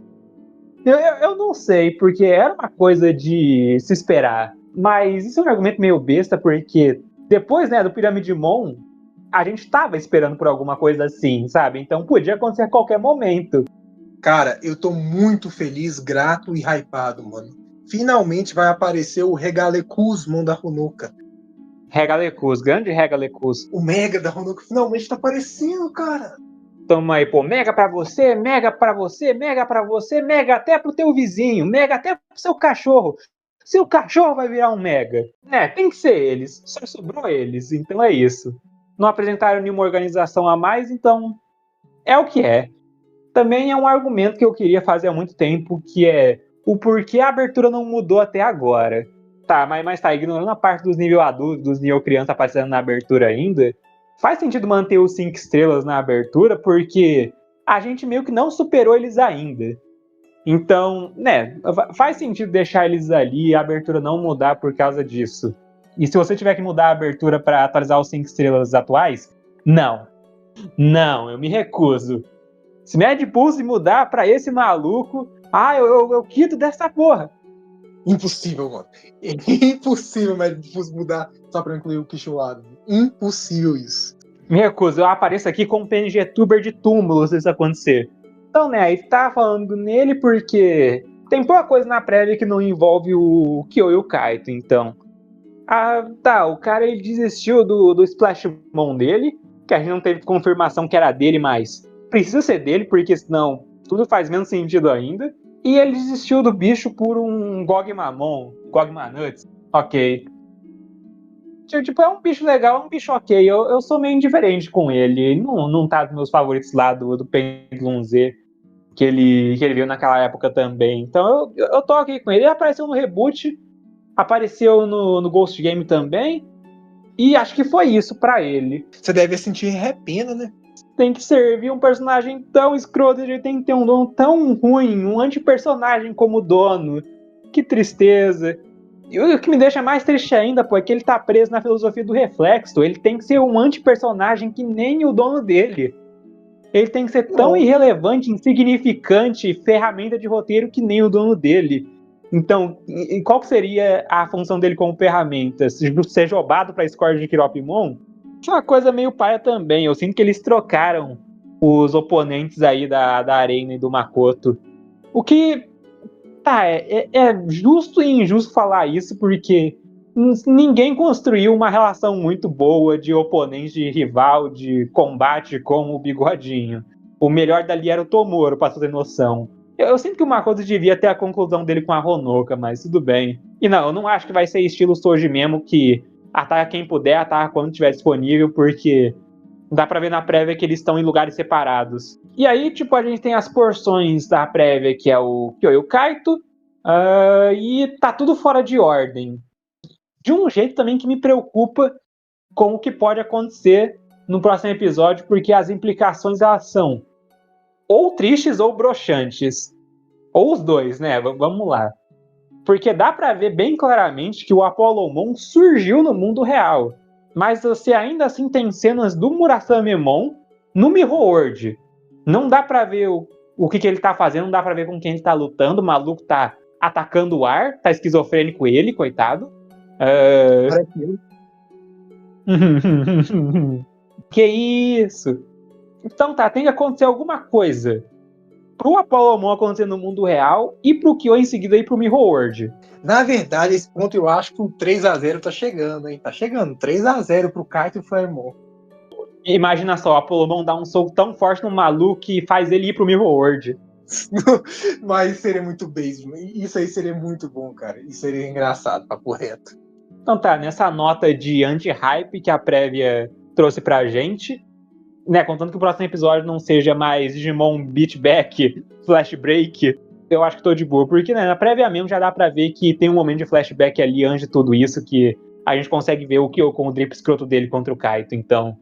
Eu não sei, porque era uma coisa de se esperar, mas isso é um argumento meio besta, porque depois, né, do Pyramidmon, a gente tava esperando por alguma coisa assim, sabe? Então podia acontecer a qualquer momento. Cara, eu tô muito feliz, grato e hypado, mano. Finalmente vai aparecer o Regalecusmon da Honoka. Regalecus, grande Regalecus. O Mega da Honoka finalmente tá aparecendo, cara. Toma aí, pô, mega pra você, mega pra você, mega pra você, mega até pro teu vizinho, mega até pro seu cachorro. Seu cachorro vai virar um mega. Né, tem que ser eles, só sobrou eles, então é isso. Não apresentaram nenhuma organização a mais, então é o que é. Também é um argumento que eu queria fazer há muito tempo, que é o porquê a abertura não mudou até agora. Tá, mas tá, ignorando a parte dos nível adulto, dos nível criança aparecendo na abertura ainda, faz sentido manter os 5 estrelas na abertura, porque a gente meio que não superou eles ainda. Então, né, faz sentido deixar eles ali e a abertura não mudar por causa disso. E se você tiver que mudar a abertura para atualizar os 5 estrelas atuais, não, eu me recuso. Se Mad Pulse mudar pra esse maluco, eu quito dessa porra. Impossível, mano. Impossível Mad Pulse mudar só pra incluir o Kishiwado. Impossível isso. Me recuso, eu apareço aqui como PNG Tuber de túmulo se isso acontecer. Então, né, aí tá falando nele porque tem pouca coisa na prévia que não envolve o Kyo e o Kaito, então. Tá, o cara ele desistiu do Splashmon dele, que a gente não teve confirmação que era dele, mas precisa ser dele, porque senão tudo faz menos sentido ainda. E ele desistiu do bicho por um Gogmamon, Gogmanuts, ok. Tipo, é um bicho legal, é um bicho ok. Eu sou meio indiferente com ele. Ele não tá dos meus favoritos lá do Pendulum Z, que ele viu naquela época também. Então eu tô aqui com ele. Ele apareceu no reboot, apareceu no Ghost Game também. E acho que foi isso pra ele. Você deve sentir repena, né? Tem que servir um personagem tão escroto, ele tem que ter um dono tão ruim, um anti-personagem como dono. Que tristeza. E o que me deixa mais triste ainda, pô, é que ele tá preso na filosofia do reflexo. Ele tem que ser um anti-personagem que nem o dono dele. Ele tem que ser tão Não. irrelevante, insignificante, ferramenta de roteiro que nem o dono dele. Então, qual que seria a função dele como ferramenta? Ser jogado pra score de Kiropimon? Que é uma coisa meio paia também. Eu sinto que eles trocaram os oponentes aí da Arena e do Makoto. O que... Tá, é justo e injusto falar isso, porque ninguém construiu uma relação muito boa de oponente, de rival, de combate com o Bigodinho. O melhor dali era o Tomoro, pra você ter noção. Eu sinto que o Makoto devia ter a conclusão dele com a Honoka, mas tudo bem. E não, eu não acho que vai ser estilo Soji mesmo, que ataca quem puder, ataca quando estiver disponível, porque dá pra ver na prévia que eles estão em lugares separados. E aí, tipo, a gente tem as porções da prévia, que é o Kyo e o Kaito, e tá tudo fora de ordem. De um jeito também que me preocupa com o que pode acontecer no próximo episódio, porque as implicações elas são ou tristes ou broxantes. Ou os dois, né? Vamos lá. Porque dá pra ver bem claramente que o Apollomon surgiu no mundo real. Mas você ainda assim tem cenas do Murasamemon no Mirror World. Não dá pra ver o que ele tá fazendo, não dá pra ver com quem ele tá lutando. O maluco tá atacando o ar, tá esquizofrênico ele, coitado. Que isso? Então tá, tem que acontecer alguma coisa pro Apollomon acontecer no mundo real e pro Kyo em seguida ir pro Mirror World. Na verdade, esse ponto eu acho que o 3x0 tá chegando, hein? Tá chegando. 3x0 pro Kaito e o Firemon. Imagina só, o Apollomon dá um soco tão forte no maluco que faz ele ir pro Mirror World. Mas seria muito base. Isso aí seria muito bom, cara. Isso seria engraçado, papo reto. Então tá, nessa nota de anti-hype que a prévia trouxe pra gente, né, contando que o próximo episódio não seja mais Digimon Beatback, Flashbreak, eu acho que tô de boa, porque né, na prévia mesmo já dá pra ver que tem um momento de flashback ali antes de tudo isso, que a gente consegue ver o Kyo com o drip escroto dele contra o Kaito, então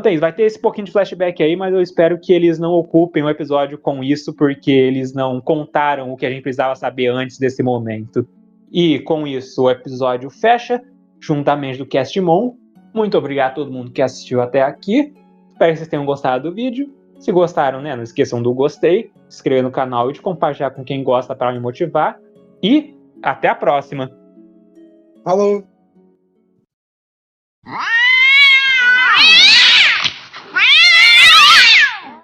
tem isso, vai ter esse pouquinho de flashback aí, mas eu espero que eles não ocupem o episódio com isso, porque eles não contaram o que a gente precisava saber antes desse momento. E com isso o episódio fecha, juntamente do Castmon. Muito obrigado a todo mundo que assistiu até aqui. Espero que vocês tenham gostado do vídeo. Se gostaram, né, não esqueçam do gostei, se inscrever no canal e de compartilhar com quem gosta para me motivar. E até a próxima. Falou!